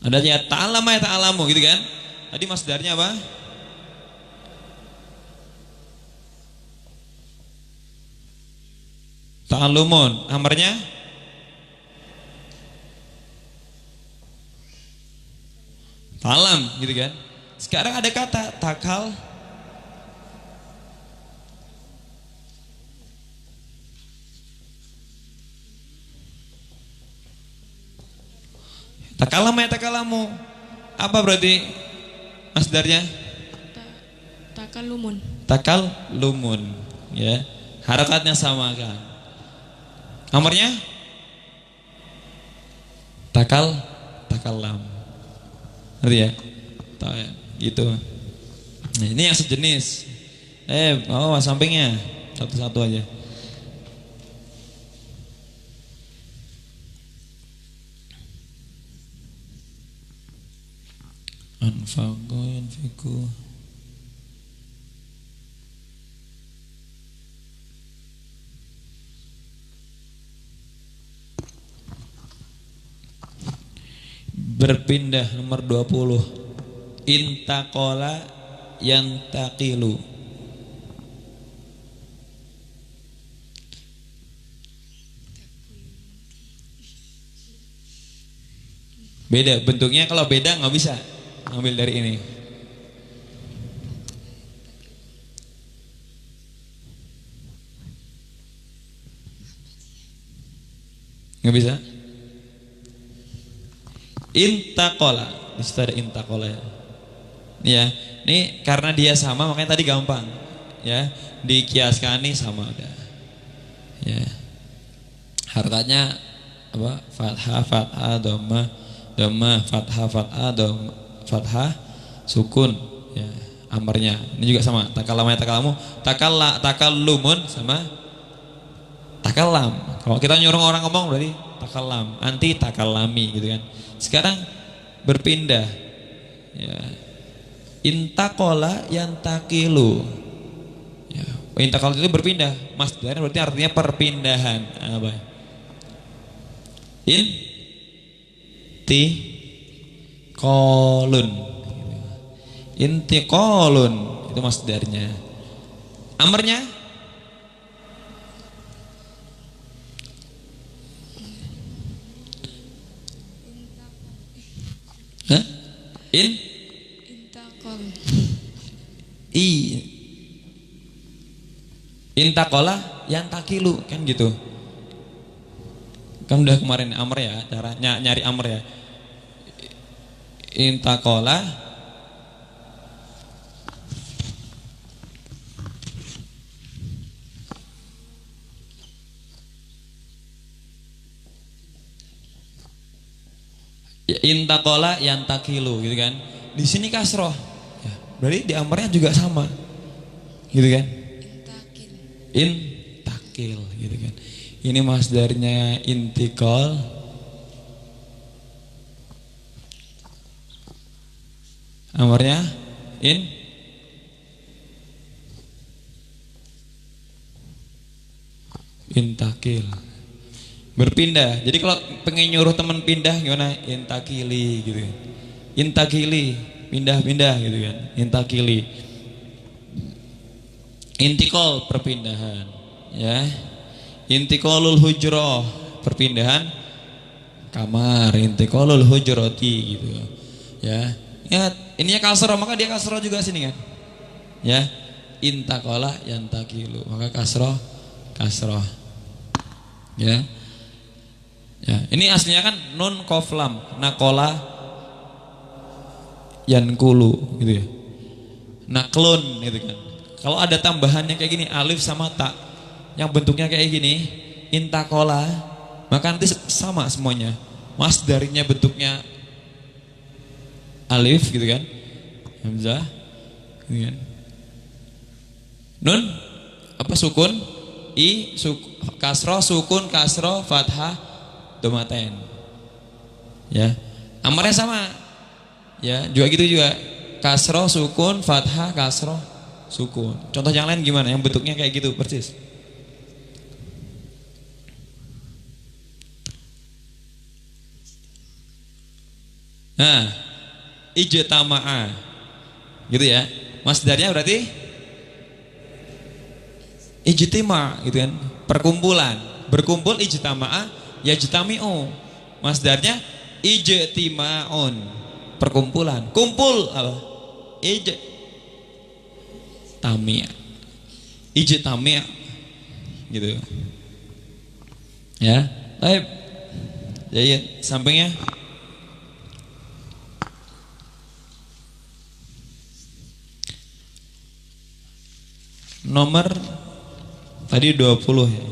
Ada ya ta'alama ya ta'alamu gitu kan? Tadi masdarnya apa? Ta'alumun. Amarnya? Ta'alam gitu kan? Sekarang ada kata takal. Takalama ya takalamu. Apa berarti masdarnya? Takalumun. Takallumun ya. Harakatnya sama kan. Amarnya? Takallam. Ngerti ya? Gitu. Nah, ini yang sejenis. Sampingnya satu-satu aja. Anfaqu yanfiqu. Berpindah nomor 20. Intaqala yantaqilu. Beda bentuknya, kalau beda nggak bisa ngambil dari ini. Nggak bisa. Intaqala, di situ ada intaqala ya. Ya, ini karena dia sama makanya tadi gampang. Ya, dikiaskan nih sama udah. Ya. Harakatnya apa? Fathah, dhamma, fathah, sukun. Ya, amarnya. Ini juga sama. Takalama ya takalamu, takallumun sama takallam. Kalau kita nyuruh orang ngomong berarti takallam, anti takallami gitu kan. Sekarang berpindah. Ya. Intaqala yantaqilu. Ya, intaqala itu berpindah. Masdarnya berarti artinya perpindahan. Apa? Intiqalun itu masdarnya. Amarnya hah? Intaqal. Intaqala yantaqilu kan gitu. Kan udah kemarin amr ya, cara nyari amr ya. Intaqala intaqala yantaqilu gitu kan. Di sini kasroh. Ya, berarti di amrnya juga sama. Gitu kan? Intakil gitu kan. Ini masdarnya intikal. Amarnya intakil. Berpindah. Jadi kalau pengen nyuruh teman pindah gimana? Intakili gitu kan. Intakili, pindah-pindah gitu kan. Intakili. Intikal perpindahan, ya. Intiqalul hujrah, perpindahan kamar. Intiqalul hujrati gitu. Ya. Ingat, ininya kasroh, maka dia kasroh juga sini kan. Ya. Intaqala yantaqilu, maka kasroh. Ya. Ya, ini aslinya kan nun qaf lam, naqala yankulu gitu ya. Naklun gitu kan. Kalau ada tambahannya kayak gini alif sama ta yang bentuknya kayak gini, intaqala, maka nanti sama semuanya. Masdarnya bentuknya alif gitu kan. Hamzah gitu kan. Nun apa sukun, kasroh, sukun, kasroh, fathah, domaten. Ya. Amarnya sama. Ya, juga gitu juga. Kasroh sukun, fathah, kasroh sukun. Contoh yang lain gimana? Yang bentuknya kayak gitu persis. Nah, ijtama'a. Gitu ya. Masdarnya berarti ijtima gitu kan. Perkumpulan. Berkumpul ijtama'a yajtami'u. Masdarnya ijtima'un. Perkumpulan. Kumpul apa? Ijtami'. Ijtami' gitu. Ya. Baik. Jadi sampingnya nomor tadi 20 ya.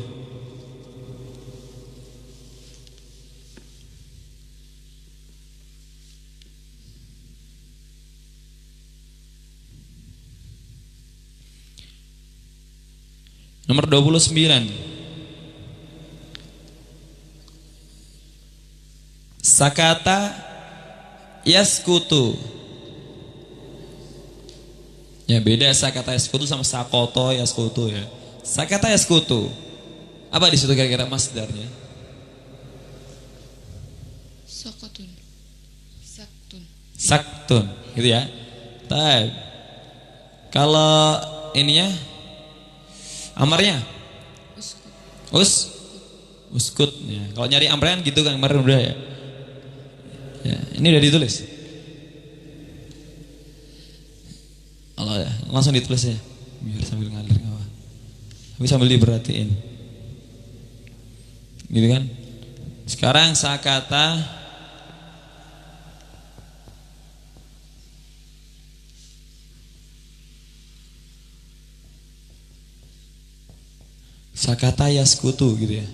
Nomor 29. Sakata yaskutu. Ya beda sakata yaskutu sama sakoto yaskutu ya. Sakata yaskutu. Apa di situ kira-kira masdarnya? Sokotun. Saktun. Saktun, gitu ya. Taib. Kalau ininya amarnya? Uskut. Uskut ya. Kalau nyari amrean gitu kan kemarin udah ya. Ya, ini udah ditulis. Allah ya, langsung ditulis ya. Biar sambil ngalir enggak apa. Tapi sambil diperhatiin. Gitu kan? Sekarang sakata sakata yaskutu gitu ya.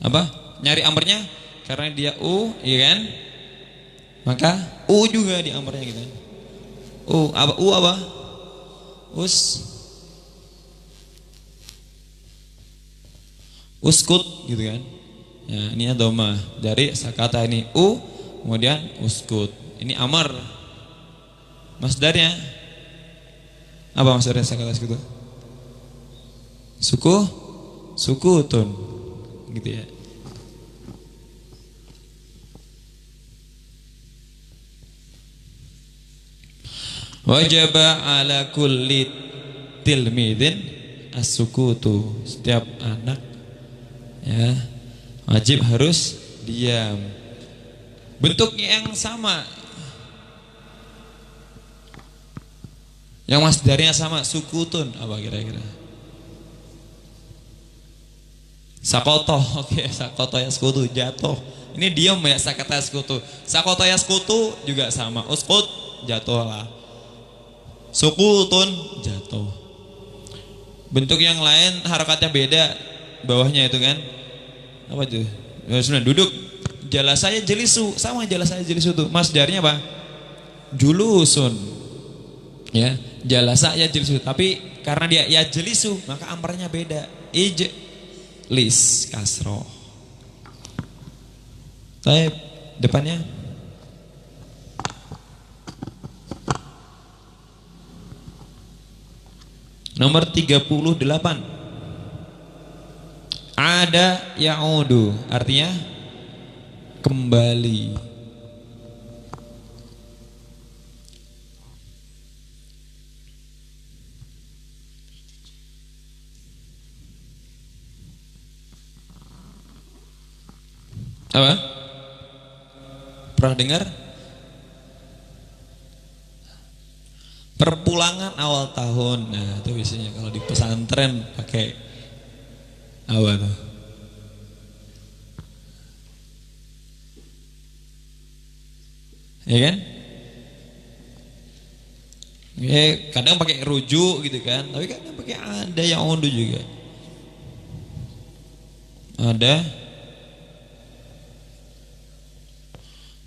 Apa? Nyari amrnya karena dia u, iya kan? Maka u juga di amrnya gitu kan. Apa? Apa? Uskut gitu kan. Ya, ini dhamma dari sakata ini u, kemudian uskut. Ini amar. Masdarnya apa masdarnya sakata uskut? Sukutun gitu ya. Wajaba ala kulli tilmidin as-sukutu. Setiap anak ya wajib harus diam. Bentuknya yang sama. Yang masdarnya sama, sukutun apa kira-kira? Sakoto, oke, sakoto yaskutu jatuh. Ini diam ya sakata yaskutu. Sakoto yaskutu juga sama. Uskut jatuh lah. Sukutun jatuh. Bentuk yang lain harokatnya beda. Bawahnya itu kan apa itu? Sudah duduk. Jalasaya jelisu sama jalasaya jelisu tuh. Masdarnya apa? Julusun. Ya, jalasaya jelisu. Tapi karena dia ya jelisu maka amrnya beda. Lis kasroh. Baik, depannya nomor 38. Ada ya'udu, artinya kembali. Apa? Pernah dengar? Perpulangan awal tahun. Nah, itu biasanya kalau di pesantren pakai apa tuh? Ya kan? Ya, kadang pakai rujuk gitu kan, tapi kadang pakai ada yang undu juga. Ada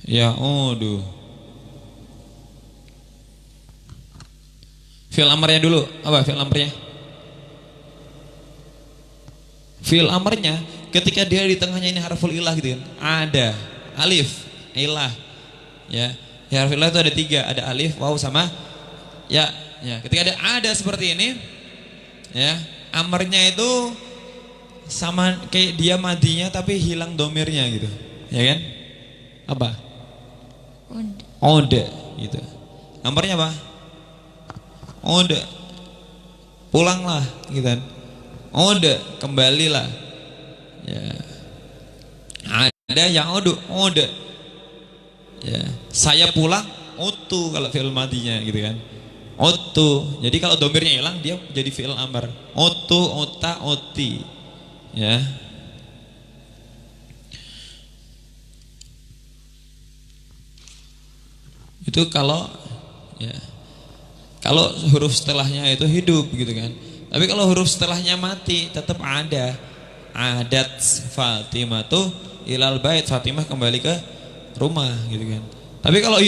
ya undu. Fi'il amarnya dulu, apa fi'il amarnya? Fi'il amarnya ketika dia di tengahnya ini harful ilah gitu kan. Ada alif ilah. Ya. Harful ilah itu ada 3, ada alif, waw sama ya. Ya, ketika ada seperti ini ya, amarnya itu sama kayak dia madinya tapi hilang domirnya gitu. Ya kan? Apa? Ode gitu. Amarnya apa? Ode. Pulanglah gitu kan. Ode, kembalilah. Ya. Ada yang ode. Ya, saya pulang utu kalau fi'il madinya gitu kan. Utu. Jadi kalau domirnya hilang dia jadi fi'il amar. Utu, uta, uti. Ya. Itu kalau ya. Kalau huruf setelahnya itu hidup gitu kan. Tapi kalau huruf setelahnya mati tetap ada. Adat Fatimah tuh ilal bait, Fatimah kembali ke rumah gitu kan. Tapi kalau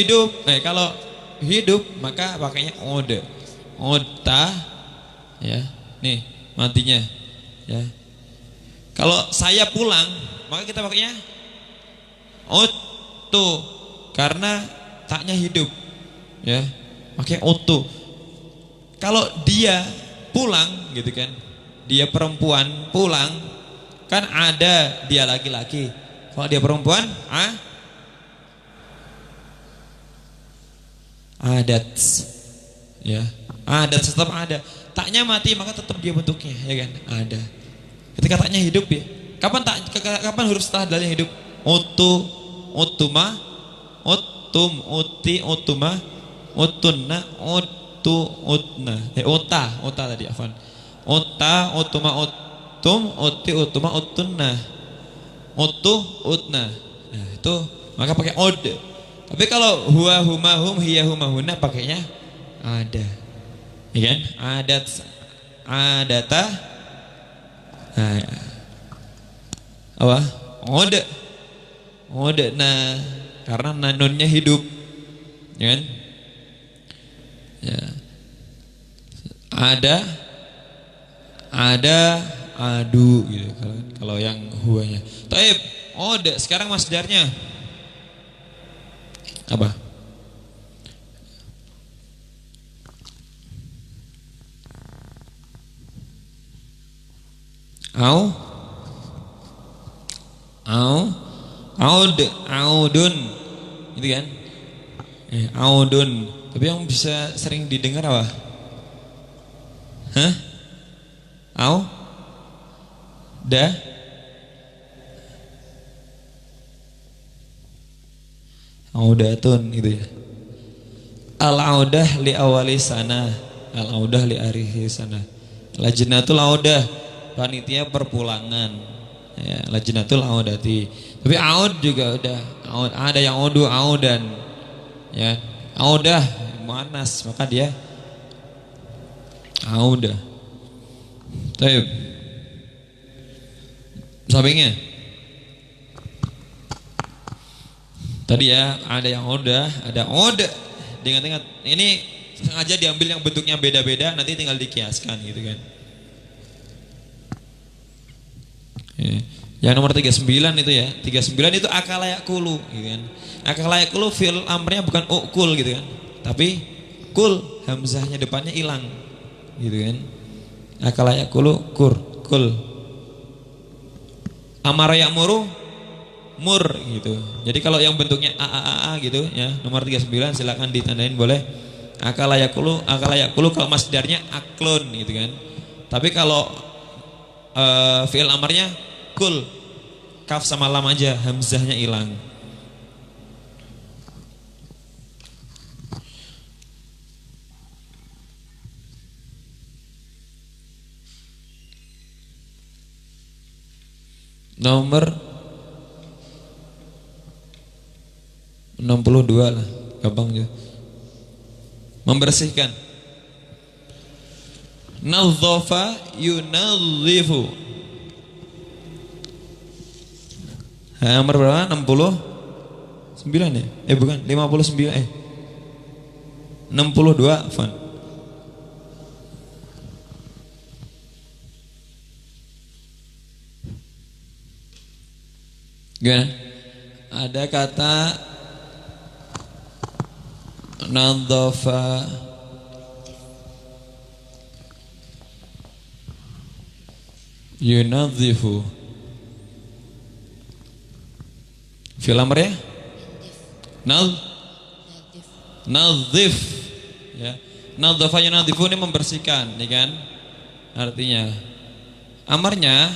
hidup maka pakainya ode. Ota ya. Nih matinya ya. Kalau saya pulang maka kita pakainya otu karena taknya hidup ya. Pakai otu. Kalau dia pulang gitu kan, dia perempuan pulang kan ada dia laki-laki. Kalau dia perempuan adat ya, adat tetap ada. Taknya mati maka tetap dia bentuknya ya kan, ada. Ketika taknya hidup ya, kapan huruf setelah dalnya hidup? Otu, otuma, otum, oti, otuma, otunna, otu, otna. Ota tadi afan. Ota, otuma, otum, oti, otuma, otunna. Otu, otna. Nah, itu maka pakai od. Tapi kalau huwa, huma, hum, hiya, huma, huna pakainya ada. Ya kan? Adata. Nah, apa? Ode. Nah, karena nunnya hidup. Ya kan? Ya. Ada, adu gitu kalau yang huanya. Taib, ode. Sekarang masdarnya apa? Audun gitu kan. Audun. Tapi yang bisa sering didengar apa? Audatun gitu ya. Al-audah li awali sana, al-audah li arihi sana. Lajnatul audah, panitia perpulangan. Ya, lajnatul audati. Tapi aud juga udah. Ada yang audan. Ya, audah muannas, maka dia audah. Baik. Sampingnya. Tadi ya ada yang oda, ada ode. Ingat-ingat, ini sengaja diambil yang bentuknya beda-beda, nanti tinggal dikiaskan gitu kan. Yang nomor 39 itu ya, 39 itu akalayakulu gitu kan. Akalayakulu fi'il amrnya bukan ukul gitu kan, tapi kul, hamzahnya depannya hilang gitu kan. Akalayakulu kul. Amara ya'muru mur gitu. Jadi kalau yang bentuknya a gitu ya, nomor 39 silakan ditandain boleh. Akalayakulu kalau masdarnya aklun gitu kan. Tapi kalau fi'il amarnya kul, kaf sama lam aja, hamzahnya hilang. Nomor 62 lah, gampang juga. Membersihkan. Nadzafa yunadzifu. Nomor berapa? 69 ya? Bukan, 59 62 Fan. Gimana? Ada kata nadhafa, yunadzifu. Fi'il amr ya? Nadzif. Ya. Nadhafa yunadzifu ini membersihkan, ya kan? Artinya amarnya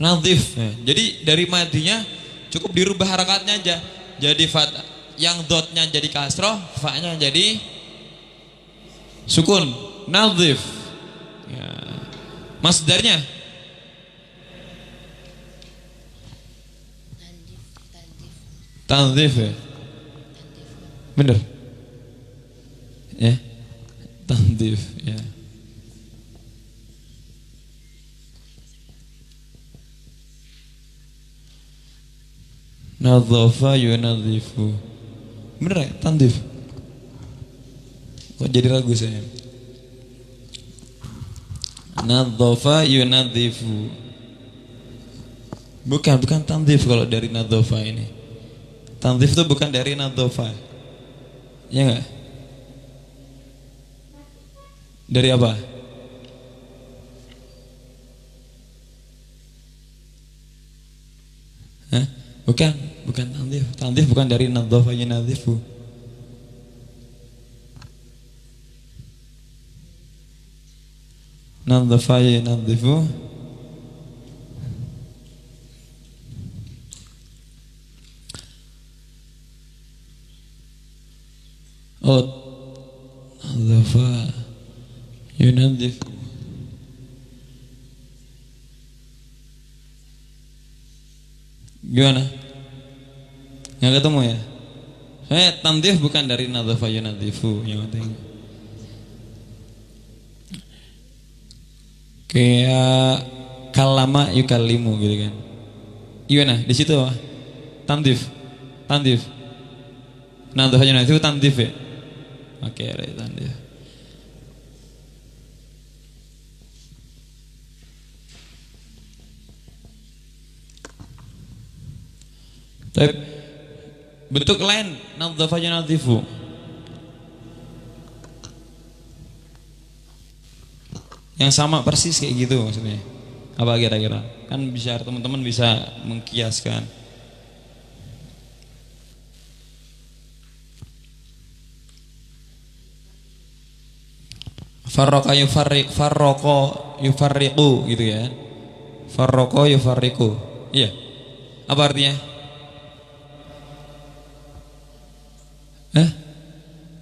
nadzif. Ya. Jadi dari madinya cukup dirubah harakatnya aja. Jadi fat, yang dotnya jadi kasroh, fa-nya jadi sukun. Nadzif. Ya. Masdarnya tanzif ya. Bener ya, tanzif ya. Nadhafa yunadzifu. Bener ya, tanzif. Kok jadi ragu saya? Nadhafa yunadzifu. Bukan tanzif kalau dari nadhafa ini. Tanzif itu bukan dari nadhafa. Ya enggak? Dari apa? Hah? Bukan tanzif. Tanzif bukan dari nadhafa yunadzifu. Nadhafa yunadzifu. Oh, nadhafa yunadzifu. Gimana? Nggak ketemu ya? Tanzif bukan dari nadhafa yunadzifu, yang penting. Kayak kalama yukallimu gitu kan. Gimana? Di situ apa? Tanzif. Nadhafa yunadzifu tanzif ya. Oke, right, tanzif. Tapi bentuk lain nadhafa yunadzifu. Yang sama persis kayak gitu maksudnya. Apa kira-kira? Kan bisa teman-teman bisa mengkiaskan. Farraqa yufarriqu gitu ya. Farraqa yufarriqu. Iya. Apa artinya?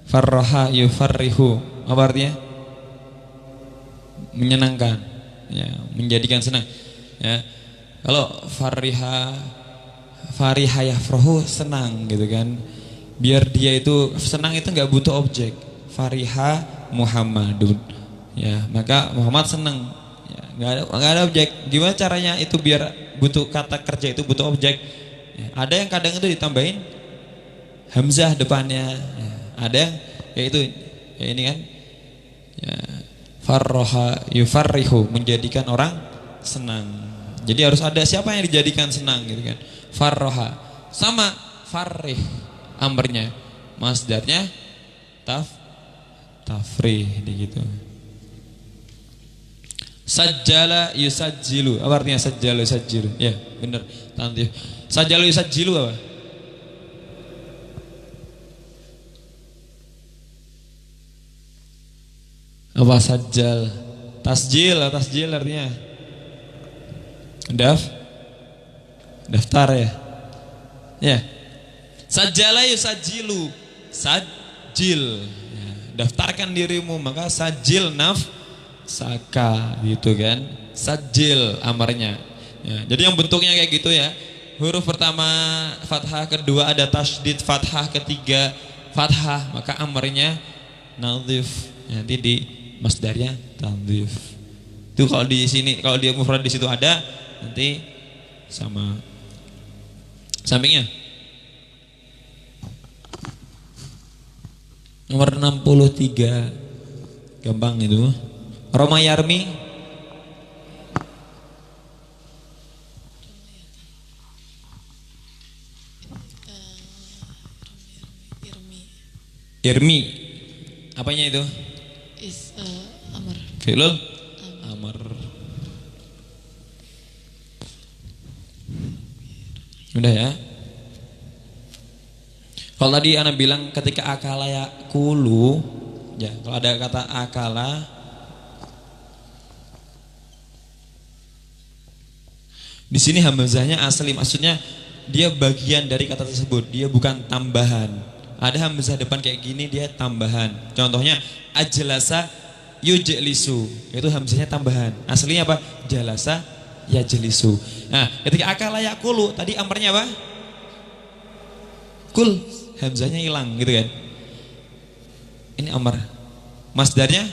Farraha yufarrihu. Apa artinya? Menyenangkan. Ya, menjadikan senang. Ya. Kalau fariha yafrahu senang gitu kan. Biar dia itu senang itu enggak butuh objek. Fariha Muhammadun, ya maka Muhammad senang, ya, nggak ada objek. Gimana caranya itu biar butuh kata kerja itu butuh objek? Ya, ada yang kadang itu ditambahin hamzah depannya, ya, ada yang ya itu ya ini kan, ya, farroha yufarrihu menjadikan orang senang. Jadi harus ada siapa yang dijadikan senang gitu kan? Farroha sama farrih amrnya, masdarnya tafrih gitu. Sajjala yusajjilu. Apa artinya sajjala yusajjilu? Ya, benar. Tanzif. Sajjala yusajjilu apa? Apa sajjal? Tasjil artinya daftar ya. Ya. Sajjala yusajjilu. Sajjil. Daftarkan dirimu, maka sajil nafsaka gitu kan. Sajil amarnya ya, jadi yang bentuknya kayak gitu ya. Huruf pertama fathah, kedua ada tasydid fathah, ketiga fathah, maka amarnya nadzif. Nanti di masdarnya tanzif. Itu kalau di sini, kalau dia mufrad di situ ada, nanti sama sampingnya. Nomor 63. Gampang itu. Roma yarmi. Irmi. Apanya itu? Amr. Fi'lul amr. Udah ya. Kalau tadi Ana bilang ketika akala yakulu, ya kalau ada kata akala, di sini hamzahnya asli, maksudnya dia bagian dari kata tersebut, dia bukan tambahan. Ada hamzah depan kayak gini, dia tambahan. Contohnya ajlasa yujlisu, itu hamzahnya tambahan. Aslinya apa? Jalasa yajlisu. Nah, ketika akala yakulu, tadi amrnya apa? Kul, hamzahnya hilang gitu kan. Ini amr. Masdarnya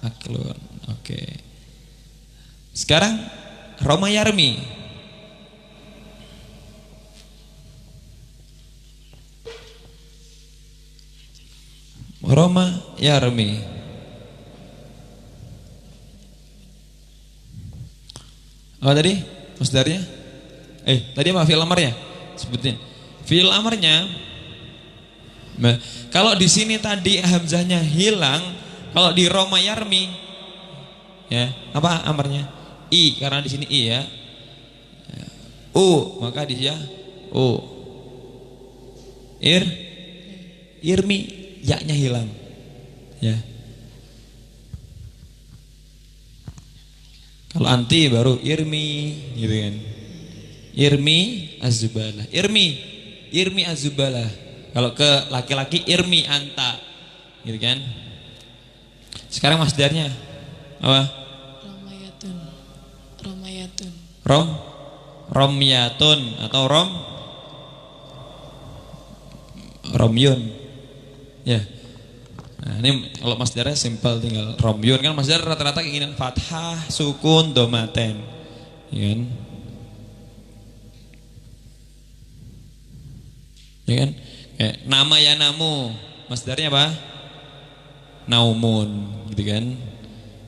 aklun. Oke. Sekarang Roma yarmi. Roma yarmi. Apa tadi? Masdarnya? Tadi apa fi'il amarnya? Sebutin. Fi'il amarnya. Nah, kalau di sini tadi hamzahnya hilang, kalau di Roma yarmi, ya, apa amarnya? I, karena di sini I ya. U, maka dia U. Irmi, ya-nya hilang. Ya. Kalau anti baru irmi gitu kan. Irmi azubalah. Irmi azubalah. Kalau ke laki-laki irmi anta. Gitu kan. Sekarang masdarnya apa? Romayatun. Romyatun atau Romyun. Ya. Nah, ini kalau masdarnya simpel, tinggal romyun kan, masdar rata-rata kayak gini, fathah, sukun, domaten. Ya kan? Ya kan? Kayak nama ya namu, masdarnya apa? Naumun, gitu kan?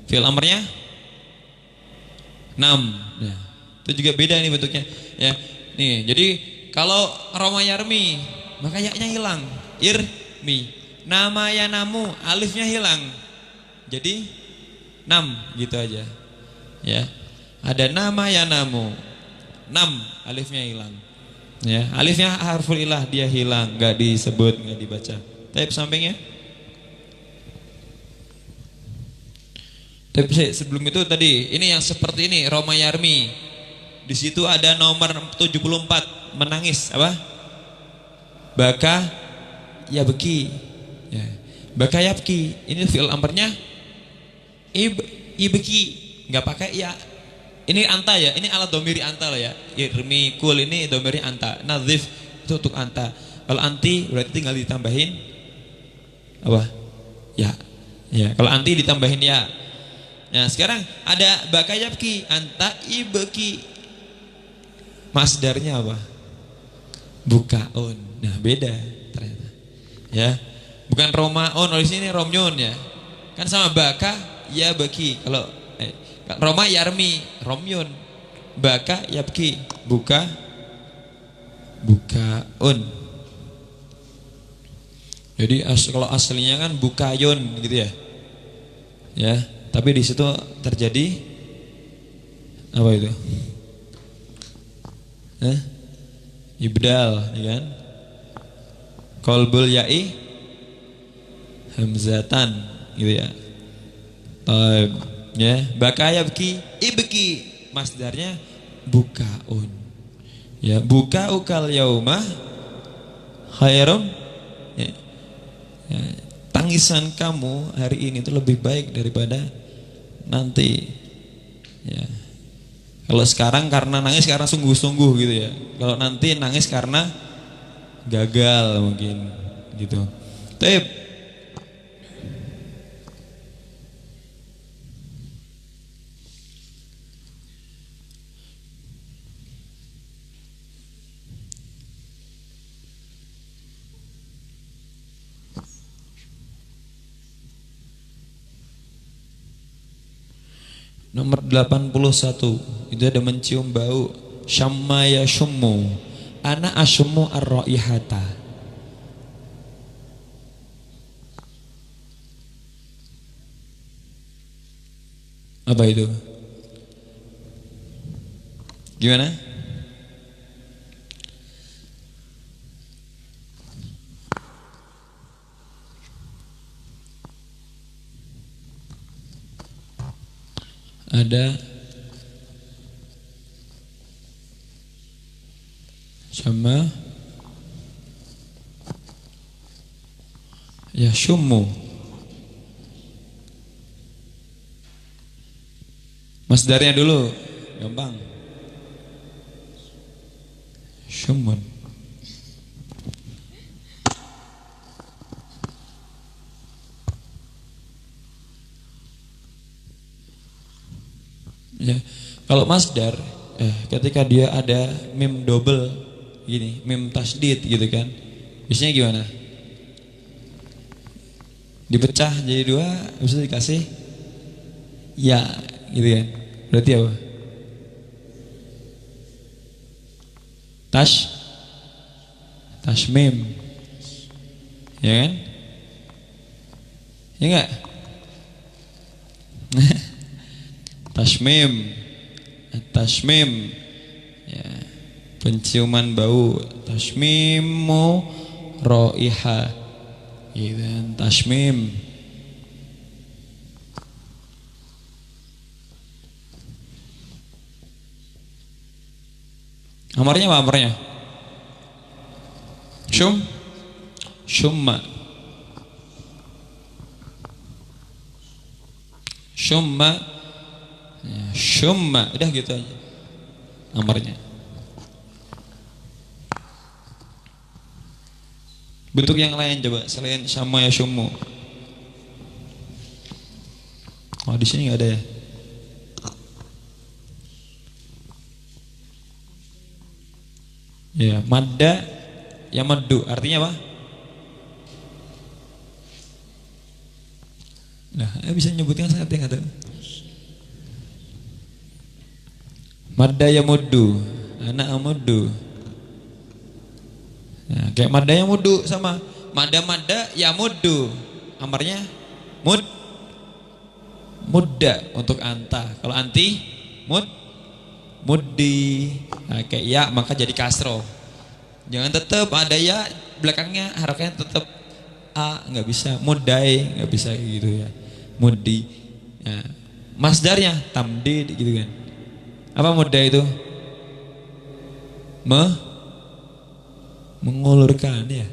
Fi'il amrnya nam. Ya. Itu juga beda nih bentuknya. Ya. Nih, jadi kalau Roma yarmi, maka ya-nya hilang. Irmi. Nama ya namu, alifnya hilang. Jadi nam gitu aja. Ya. Ada nama ya namu. Nam, alifnya hilang. Ya, alifnya harful ilah, dia hilang, enggak disebut, enggak dibaca. Tapi sampingnya. Tapi sebelum itu tadi, ini yang seperti ini, Roma yarmi. Di situ ada nomor 74, menangis apa? Baka ya beki. Ya. Baka ya beki. Ini fi'il amrnya ibeki, enggak pakai ya. Ini anta ya, ini alat domiri anta lah ya. Irmi kul ini domiri anta. Nazif itu untuk anta. Kalau anti berarti tinggal ditambahin apa? Ya. Ya, kalau anti ditambahin ya. Nah, sekarang ada bakayabki, anta ibeki. Masdarnya apa? Bukaun. Nah, beda ternyata. Ya. Bukan romaun, di sini romyun ya. Kan sama baka ya beki. Kalau Roma yarmi, romyun. Baka yabki, bukaun. Jadi kalau aslinya kan bukayun gitu ya. Ya, tapi di situ terjadi apa itu? Ibdal, ya kan? Qalbul ya'i hamzatan gitu ya. Ya, baka yabki ibki, masdarnya bukaun. Ya, buka ukal yaumah khairum. Ya. Ya, tangisan kamu hari ini itu lebih baik daripada nanti. Ya. Kalau sekarang karena nangis karena sungguh-sungguh gitu ya. Kalau nanti nangis karena gagal mungkin gitu. Tapi nomor 81 itu ada mencium bau, syamma ya syummu, ana asymu ar-raihata. Apa itu? Gimana? Ada sama ya syummu. Masdarnya dulu, gampang. Syummun. Ya, kalau masdar, ketika dia ada mim double, gini, mim tasdid gitu kan, biasanya gimana? Dipecah jadi dua, bisa dikasih ya, gitu kan? Berarti apa? Tashmim, ya kan? Ya enggak? Tashmim, ya, penciuman bau, tashmimu roiha, gitu kan? Tashmim. Amarnya apa amarnya? Syumma. Ya, syumma, udah gitu aja amarnya. Bentuk yang lain coba selain sama ya syummu. Oh, di sini nggak ada ya? Ya, madda ya maddu artinya apa? Nah, bisa nyebutkan saat yang ada. Madda ya muddu, anak amuddu. Nah, kayak madda ya muddu sama madda ya muddu. Amarnya mudda untuk anta. Kalau anti muddi. Nah, kayak ya maka jadi kasro. Jangan tetap ada ya belakangnya harokatnya tetap a, nggak bisa. Muddai nggak bisa gitu ya. Muddi. Nah, masdarnya tamdid gitu kan. Apa mudda itu? Mengulurkan ya.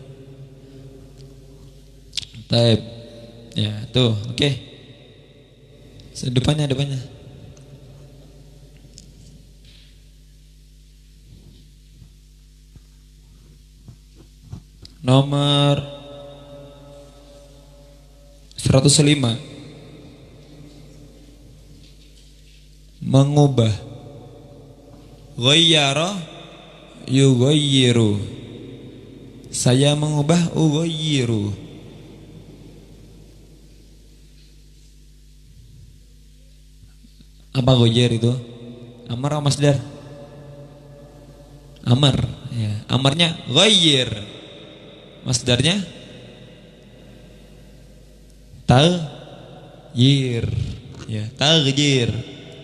Taib. Ya, tuh, oke. Depannya. Nomor 105. Mengubah. Ghayyara yughayyiru. Saya mengubah ughayyiru. Apa ghayyir itu? Amar atau masdar? Amar, ya. Amarnya ghayyir. Masdarnya taghyir, ya, taghyir.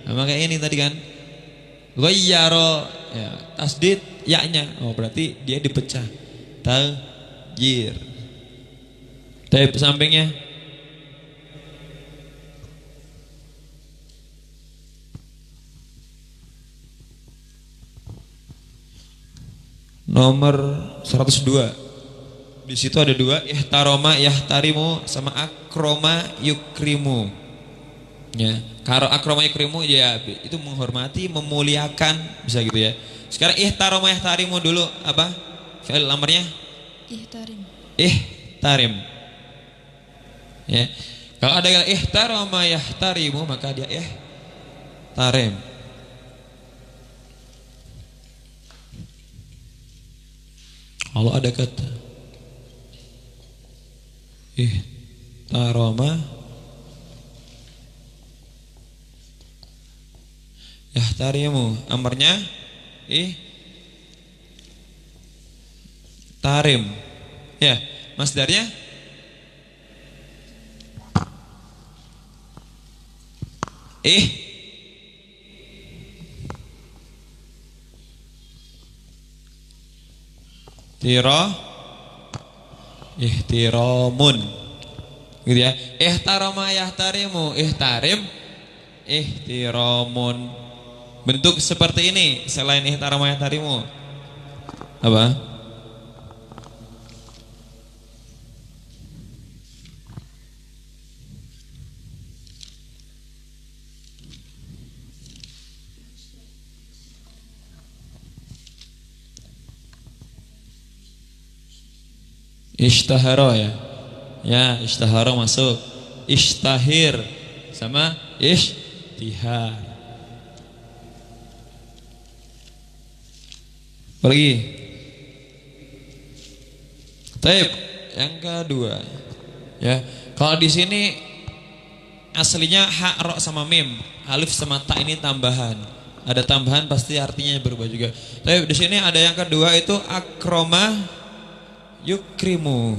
Sama kayak ini tadi kan. Ghayyara, ya, tasdid ya-nya. Oh, berarti dia dipecah. Taghyir. Taib sampingnya. Nomor 102. Di situ ada dua, ihtaroma yahtarimu sama akroma yukrimu. Ya, kalau akroma yukrimu ya itu menghormati, memuliakan, bisa gitu ya. Sekarang ihtaroma yahtarimu dulu apa? Fi'il amarnya? Ihtarim. Ya. Kalau ada ihtaroma yahtarimu maka dia ihtarim. Kalau ada kata ihtarama yahtarimu, amarnya Ihtarim. Ya, masdarnya ihtiramun. Gitu ya. Ihtarama yahtarimu, ihtarim, ihtiramun. Bentuk seperti ini selain ihtarama yahtarimu. Apa? Ishtahara ya. Ya, ishtahara masuk. Ishtahir sama ishtihar. Pergi. Taib, yang kedua. Ya, kalau di sini aslinya ha, ro sama mim, alif sama ta ini tambahan. Ada tambahan pasti artinya berubah juga. Tapi di sini ada yang kedua itu akroma yukrimu.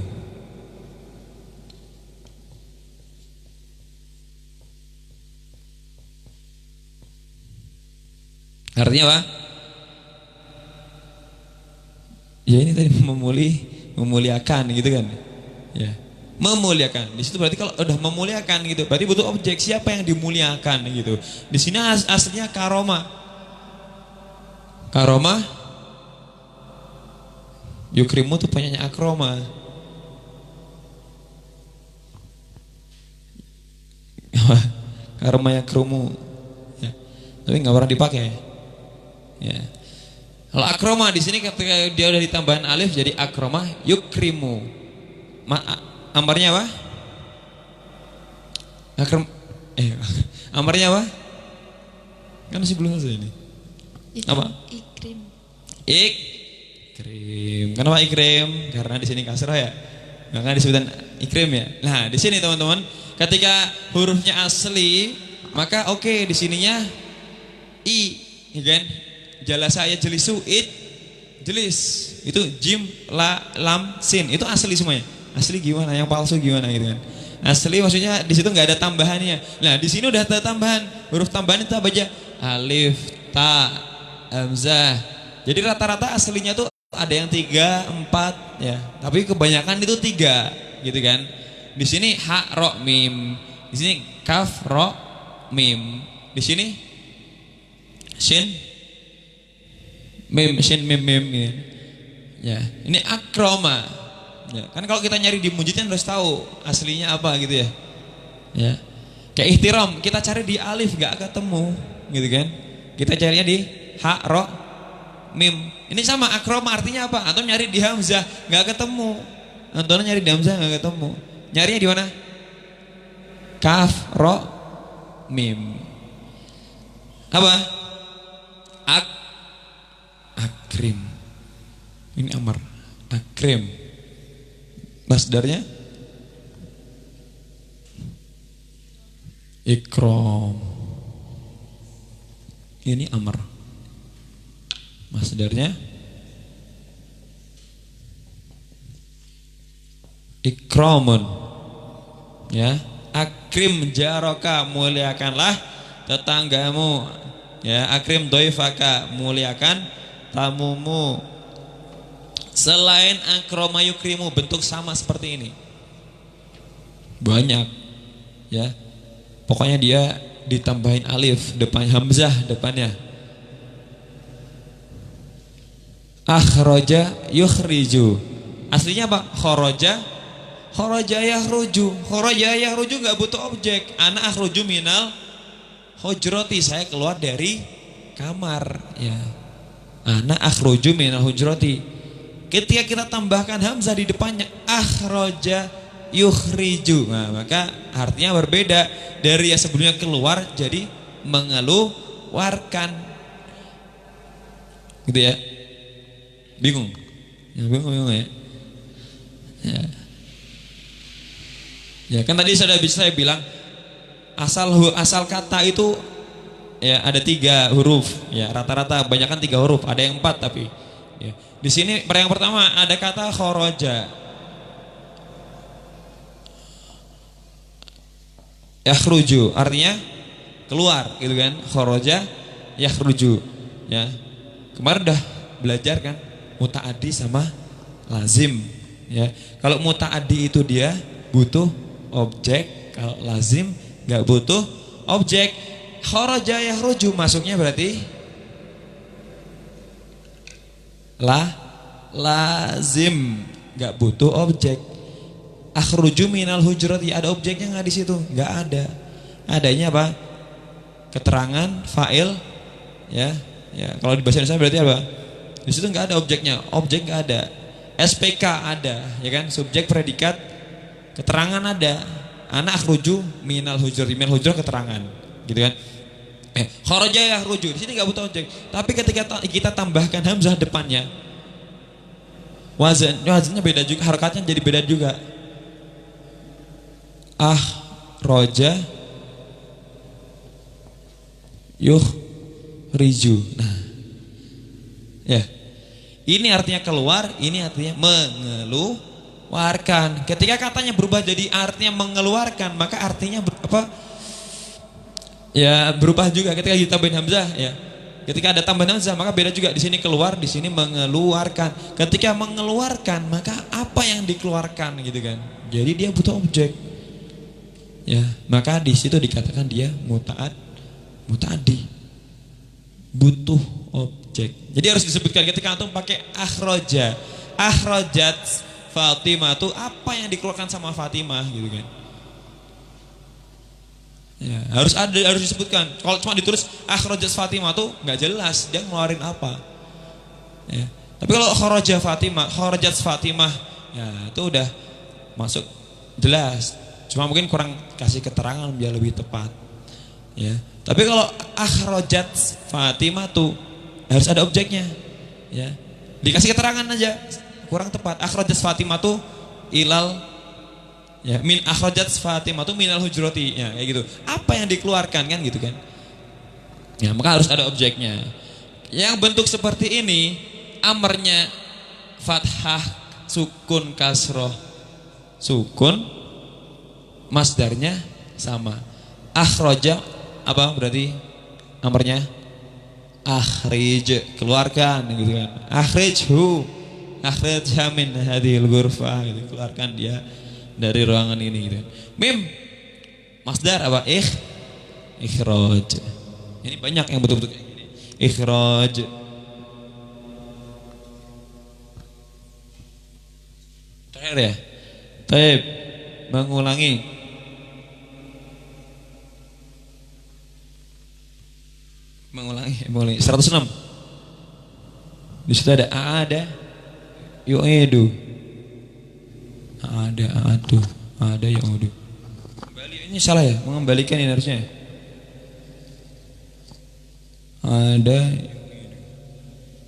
Artinya apa? Ya ini tadi memuliakan gitu kan? Ya, memuliakan. Di situ berarti kalau udah memuliakan gitu, berarti butuh objek siapa yang dimuliakan gitu. Di sini aslinya karoma. Karoma yukrimu tuh penyanyi akroma. Karoma yakrumu. Ya. Tapi nggak pernah dipakai. Ya. Kalau akroma di sini ketika dia udah ditambahin alif jadi akroma yukrimu. Amarnya apa? Amarnya apa? Kan masih belum selesai ini. Apa? Ikrim. Ikrim. Kenapa ikrim? Karena di sini kasrah ya. Maka disebutkan ikrim ya. Nah, di sini teman-teman, ketika hurufnya asli, maka oke, di sininya ya kan? Jalasa ya jelisu jelis. Itu jim, la, lam, sin. Itu asli semuanya. Asli gimana? Yang palsu gimana gitu kan? Asli maksudnya di situ nggak ada tambahannya. Nah, di sini udah ada tambahan. Huruf tambahan itu apa aja? Alif, ta, hamzah. Jadi rata-rata aslinya tuh ada yang 3, 4 ya. Tapi kebanyakan itu 3 gitu kan. Di sini ha, ro, mim. Di sini kaf, ro, mim. Di sini shin, mim, shin, mim, mim gitu. Ya, ini akroma. Ya, kan kalau kita nyari di mujidnya harus tahu aslinya apa gitu ya. Ya. Kayak ihtiram, kita cari di alif gak ketemu gitu kan. Kita carinya di ha, ro, mim. Ini sama akroma artinya apa? Antum nyari di hamzah nggak ketemu. Antum nyari di hamzah nggak ketemu. Nyarinya di mana? Kaf, ro, mim. Apa? Akrim. Ini amar. Akrim. Masdarnya ikram. Ini amar. Masdarnya ikramun. Ya, akrim jaroka, muliakanlah tetanggamu. Ya, akrim doifaka, muliakan tamumu. Selain akroma yukrimu, bentuk sama seperti ini banyak. Ya, pokoknya dia ditambahin alif depan, hamzah depannya. Akhraja yukhriju. Aslinya apa? Kharaja yakhruju. Kharaja yakhruju enggak butuh objek. Ana akhruju minal hujrati, saya keluar dari kamar ya. Ana akhruju minal hujrati. Ketika kita tambahkan hamzah di depannya akhraja yukhriju, nah, maka artinya berbeda dari yang sebelumnya keluar jadi mengeluarkan. Gitu ya. Bingung? Ya, bingung ya. Ya kan tadi sudah bisa saya bilang asal kata itu ya ada 3 huruf ya, rata-rata kebanyakan 3 huruf, ada yang 4 tapi Ya. Di sini yang pertama ada kata khoroja. Yakhruju artinya keluar gitu kan. Khoroja yakhruju. Ya. Kemarin udah belajar kan mutaaddi sama lazim. Ya. Kalau mutaaddi itu dia butuh objek, kalau lazim nggak butuh objek. Kharaja yakhruju masuknya berarti lazim, nggak butuh objek. Akhruju minal hujrati ada objeknya nggak di situ? Nggak ada. Adanya apa? Keterangan fa'il, ya. Ya, kalau di bahasa Indonesia berarti apa? Di situ nggak ada objeknya, objek nggak ada. SPK ada, ya kan? Subjek predikat keterangan ada. Anak akhruju minal hujrati, minal hujrah keterangan, gitu kan? Kharaja yakhruju di sini nggak butuh objek. Tapi ketika kita tambahkan hamzah depannya, wazannya beda juga, harakatnya jadi beda juga. Roja riju. Nah, ya, ini artinya keluar, ini artinya mengeluarkan. Ketika katanya berubah jadi artinya mengeluarkan, maka artinya apa? Ya berubah juga ketika ditambahin hamzah. Ya, ketika ada tambahan hamzah maka beda juga. Di sini keluar, di sini mengeluarkan. Ketika mengeluarkan maka apa yang dikeluarkan gitu kan? Jadi dia butuh objek. Ya, maka di situ dikatakan dia mutaaddi, butuh objek. Jadi harus disebutkan ketika antum pakai akhrajat Fatimah itu apa yang dikeluarkan sama Fatimah gitu kan? Ya, harus disebutkan. Kalau cuma ditulis akhrajat Fatimah tuh nggak jelas dia ngeluarin apa. Ya. Tapi kalau akhrajat Fatimah, ya itu udah masuk jelas. Cuma mungkin kurang kasih keterangan biar lebih tepat. Ya. Tapi kalau akhrajat Fatimah tuh harus ada objeknya. Ya. Dikasih keterangan aja kurang tepat. Akhrajat Fatimah tuh ilal, ya, min akhrajat Fatimah tuh minal hujrati, ya kayak gitu. Apa yang dikeluarkan kan gitu kan? Ya, maka harus ada objeknya. Yang bentuk seperti ini amarnya fathah, sukun, kasroh, sukun, masdarnya sama. Akhraja apa berarti amarnya? Akhrij, keluarkan gitu kan. Akhrijhu, akhrijha min hadhil ghurfah gitu. Keluarkan dia dari ruangan ini gitu. Mim masdar apa? Ikhraj. Ini banyak yang betul-betul kayak gini. Ikhraj. Terakhir ya. Taib mengulangi. Mengulangi 106. Di situ ada yu'idu. Ada yu'idu. Kembali ini salah ya, mengembalikan ini harusnya. Ada.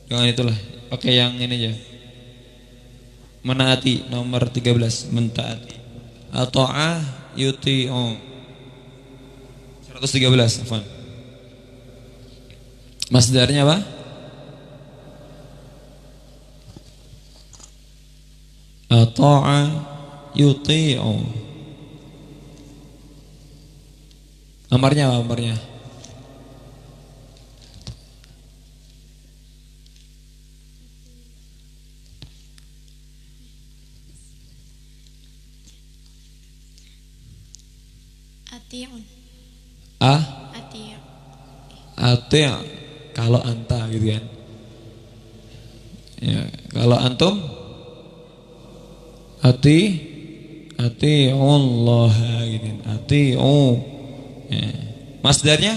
Jangan itulah. Oke, yang ini aja. Menaati nomor 13, mentaati. Ata'a yuti'u. 113, afwan. Masdarnya apa? Ata'a yuti'u. Amarnya apa amarnya? Ati'un. Ati' kalau anta gitu kan. Ya, kalau antum Allah gitu kan. Ati'u. Ya. Masdarnya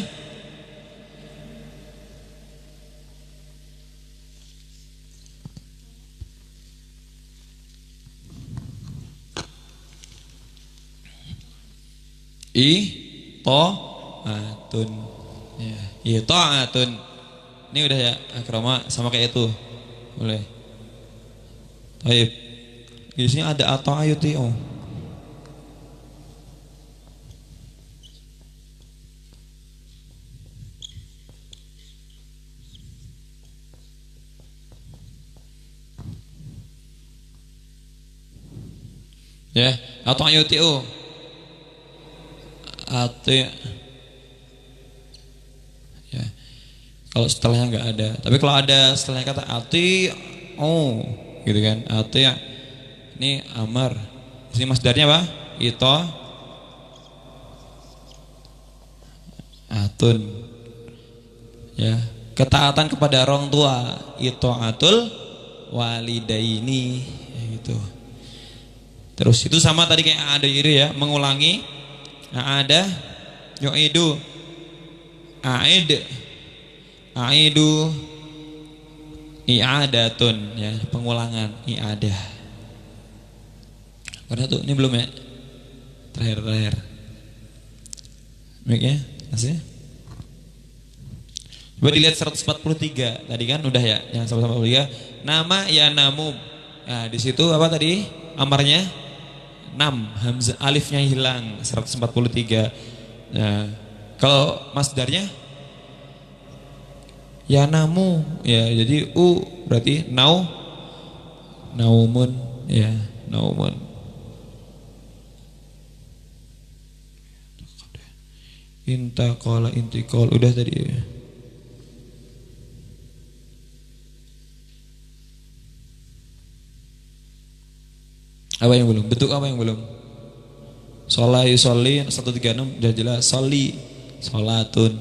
ta'atun. Ya, ta'atun. Ini udah ya akrama sama kayak itu. Boleh. Baik. Di sini ada ata'ayuti'u. Ya, atau ayutiu. Ati. Ya. Kalau setelahnya nggak ada. Tapi kalau ada setelahnya kata ati, oh, gitu kan. Ati. Ini amar. Ini masdarnya apa? Ito. Atun. Ya, ketaatan kepada orang tua. Ito atul walidaini. Ya, gitu. Terus itu sama tadi kayak ada itu ya, mengulangi. Ada yu'idu. Aidu i'adatun ya, pengulangan i'adah. Karena tuh ini belum ya. Terakhir. Baik ya, masih. Coba dilihat 143 tadi kan udah ya, yang 143 nama ya namu. Nah, di situ apa tadi? Amarnya nam, hamzah alifnya hilang 143. Nah, kalau masdarnya ya namu ya, jadi berarti naumun ya, naumun. Intikal udah tadi ya. Apa yang belum? Bentuk apa yang belum? Sholat yusolli 136 udah jelas. Sholli sholatun.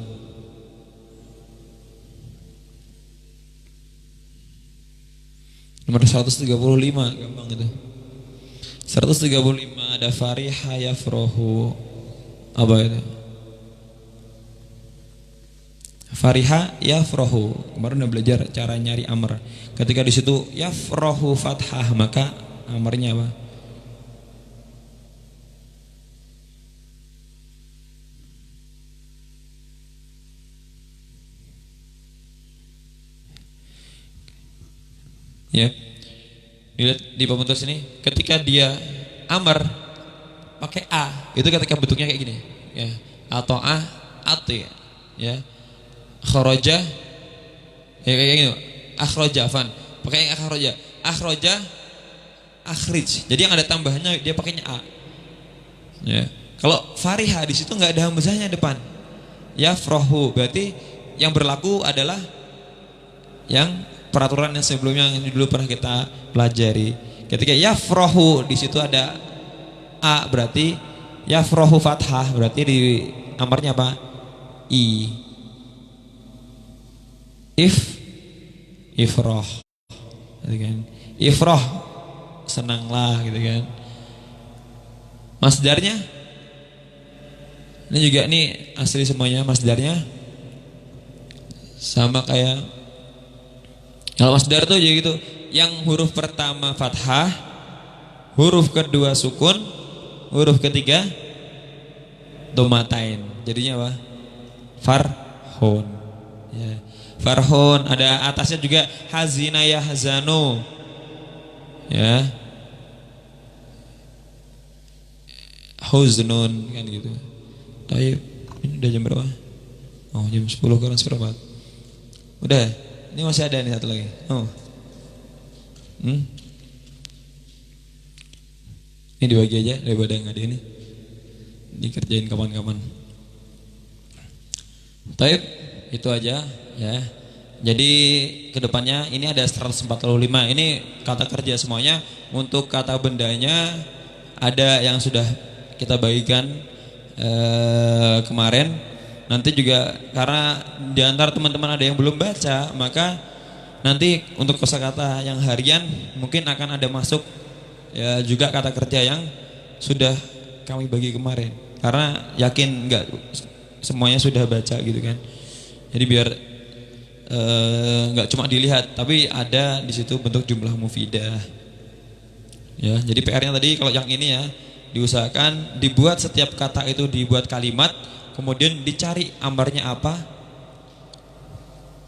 Nomor 135 gampang itu. 135 ada fariha yafrohu. Apa itu? Fariha yafrohu. Kemarin udah belajar cara nyari amr. Ketika di situ yafrohu fathah, maka amarnya apa? Ya, dilihat di pembentuk sini, ketika dia amar pakai a, itu ketika bentuknya kayak gini, ya, atau ati, ya, kharaja, ya kayak gini, akhraja, fan, pakai akhraja, akhrij. Jadi yang ada tambahannya dia pakainya a, ya. Kalau fariha di situ nggak ada hamzahnya depan, ya frohu, berarti yang berlaku adalah yang peraturan yang sebelumnya yang dulu pernah kita pelajari. Ketika yafrohu di situ ada a, berarti yafrohu fathah, berarti di amarnya apa? I. Ifroh, gitu kan? Ifroh, senanglah, gitu kan? Masdarnya, ini juga nih asli semuanya masdarnya sama kayak. Kalau masdar tuh jadi gitu, yang huruf pertama fathah, huruf kedua sukun, huruf ketiga domatain. Jadinya apa? Farhun. Ya. Farhun, ada atasnya juga hazina yahzanu. Ya. Huznun kan gitu. Taib. Ini udah jam berapa? Oh, jam 10 kurang seperempat. Udah. Ini masih ada nih satu lagi. Oh. Ini dibagi aja daripada nggak ada ini. Dikerjain kapan-kapan. Taib, itu aja ya. Jadi kedepannya ini ada 145. Ini kata kerja semuanya. Untuk kata bendanya ada yang sudah kita bagikan kemarin. Nanti juga karena di antara teman-teman ada yang belum baca, maka nanti untuk kosakata yang harian mungkin akan ada masuk ya juga kata kerja yang sudah kami bagi kemarin. Karena yakin enggak semuanya sudah baca gitu kan. Jadi biar enggak cuma dilihat, tapi ada di situ bentuk jumlah mufidah. Ya, jadi PR-nya tadi kalau yang ini ya diusahakan dibuat setiap kata itu dibuat kalimat. Kemudian dicari amarnya apa,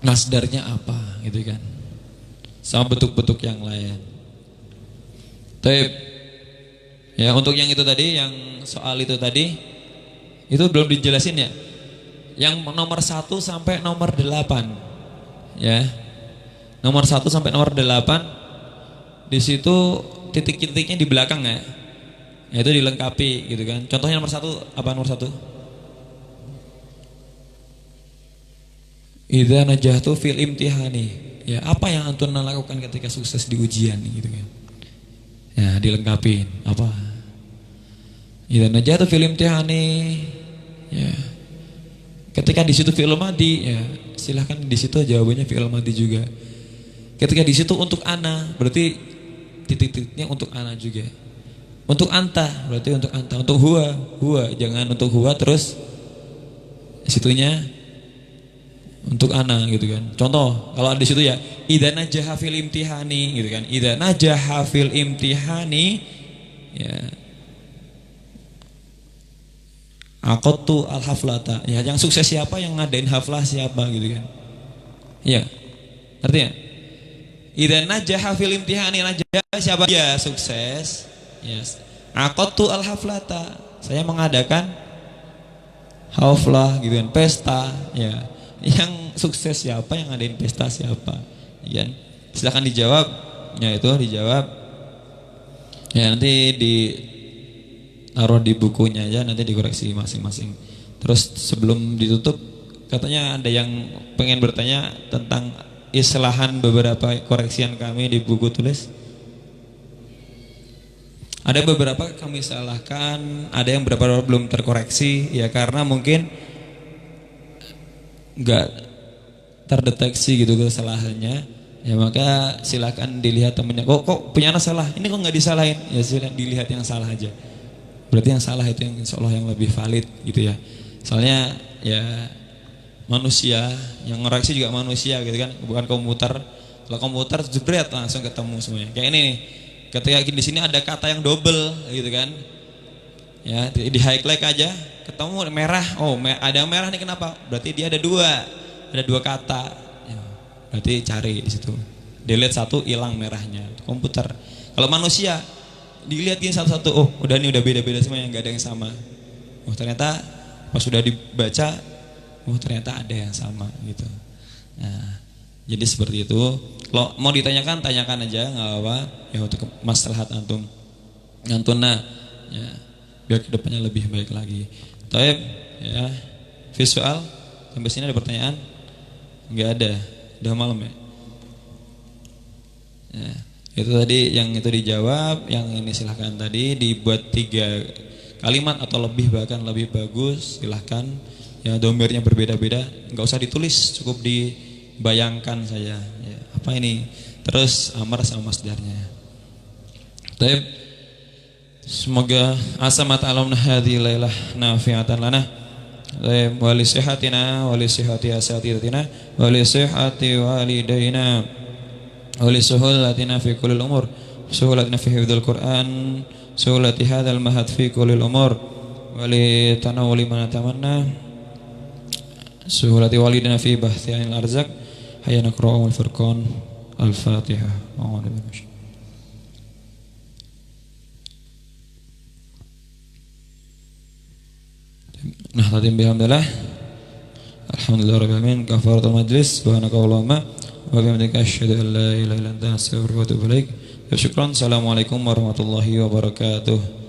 masdarnya apa, gitu kan, sama bentuk-bentuk yang lain. Taib. Ya, untuk yang itu tadi, yang soal itu tadi, itu belum dijelasin ya. Yang nomor 1 sampai nomor 8, ya, nomor 1 sampai nomor 8, di situ titik-titiknya di belakang ya. Nah, itu dilengkapi gitu kan. Contohnya nomor 1 apa nomor 1? Idza najahtu fil imtihani. Ya, apa yang antum lakukan ketika sukses di ujian gitu kan. Ya, dilengkapin. Apa? Idza najahtu fil imtihani. Ya. Ketika di situ fi'il madhi, ya, silahkan di situ jawabannya fi'il madhi juga. Ketika di situ untuk ana, berarti titik-titiknya untuk ana juga. Untuk anta, berarti untuk anta. Untuk huwa, jangan untuk huwa terus situnya untuk ana gitu kan. Contoh, kalau di situ ya, idza najaha fil imtihani gitu kan. Idza najaha fil imtihani, ya. Aqattu al-haflata. Ya, yang sukses siapa, yang ngadain haflah siapa gitu kan. Iya. Artinya idza najaha fil imtihani, najah siapa? Ya, sukses. Yes. Aqattu al-haflata. Saya mengadakan haflah gitu kan, pesta, ya. Yang sukses siapa, yang ngadain pesta siapa? Ya kan? Silakan dijawab. Ya, itu dijawab. Ya, nanti taruh di bukunya aja, nanti dikoreksi masing-masing. Terus sebelum ditutup, katanya ada yang pengen bertanya tentang islahan beberapa koreksian kami di buku tulis. Ada beberapa kami salahkan, ada yang beberapa belum terkoreksi, ya karena mungkin nggak terdeteksi gitu kesalahannya. Ya maka silakan dilihat temennya. Kok punya anak salah? Ini kok nggak disalahin? Ya silakan dilihat yang salah aja. Berarti yang salah itu yang insya Allah yang lebih valid gitu ya. Soalnya ya manusia, yang ngoreksi juga manusia gitu kan, bukan komputer. Kalau komputer jebret langsung ketemu semuanya. Kayak ini nih, ketika di sini ada kata yang double gitu kan. Ya, di highlight aja ketemu merah. Oh, ada yang merah nih, kenapa? Berarti dia ada dua kata. Ya, berarti cari di situ. Delete satu, hilang merahnya. Komputer. Kalau manusia dilihat gini satu-satu, oh udah ini udah beda-beda semuanya, nggak ada yang sama. Oh ternyata pas sudah dibaca, oh ternyata ada yang sama gitu. Nah, jadi seperti itu. Kalau mau ditanyakan, tanyakan aja, nggak apa-apa. Ya untuk maslahat antum, antuna, ya biar kedepannya lebih baik lagi. Taib, ya. Visual sampai sini ada pertanyaan? Nggak ada. Udah malam ya. Ya. Itu tadi yang itu dijawab, yang ini silahkan tadi dibuat 3 kalimat atau lebih, bahkan lebih bagus silahkan. Ya domirnya berbeda-beda, nggak usah ditulis, cukup dibayangkan saja. Ya, apa ini? Terus amar sama masdarnya. Baik. Semoga asamat alamna hadhihi lailah nafi'atan lana. Baik, wa li sihatina wa li sihati asatidatina wa li sihati walidaina. ولسهولتنا في كل الأمور سهولتنا في حفظ القرآن سهولة هذا المهد في كل الأمور ولتناول ما نتمنى سهولة والدنا في بحث عن الأرزاق هيا نقرأ الفرقان الفاتحة. نحن بحمدلله الحمد لله رب العالمين كفارة المجلس سبحانك اللهم وبحمدك أشهد أن لا إله إلا أنت أستغفرك وأتوب إليك. Syukran. Assalamualaikum warahmatullahi wabarakatuh.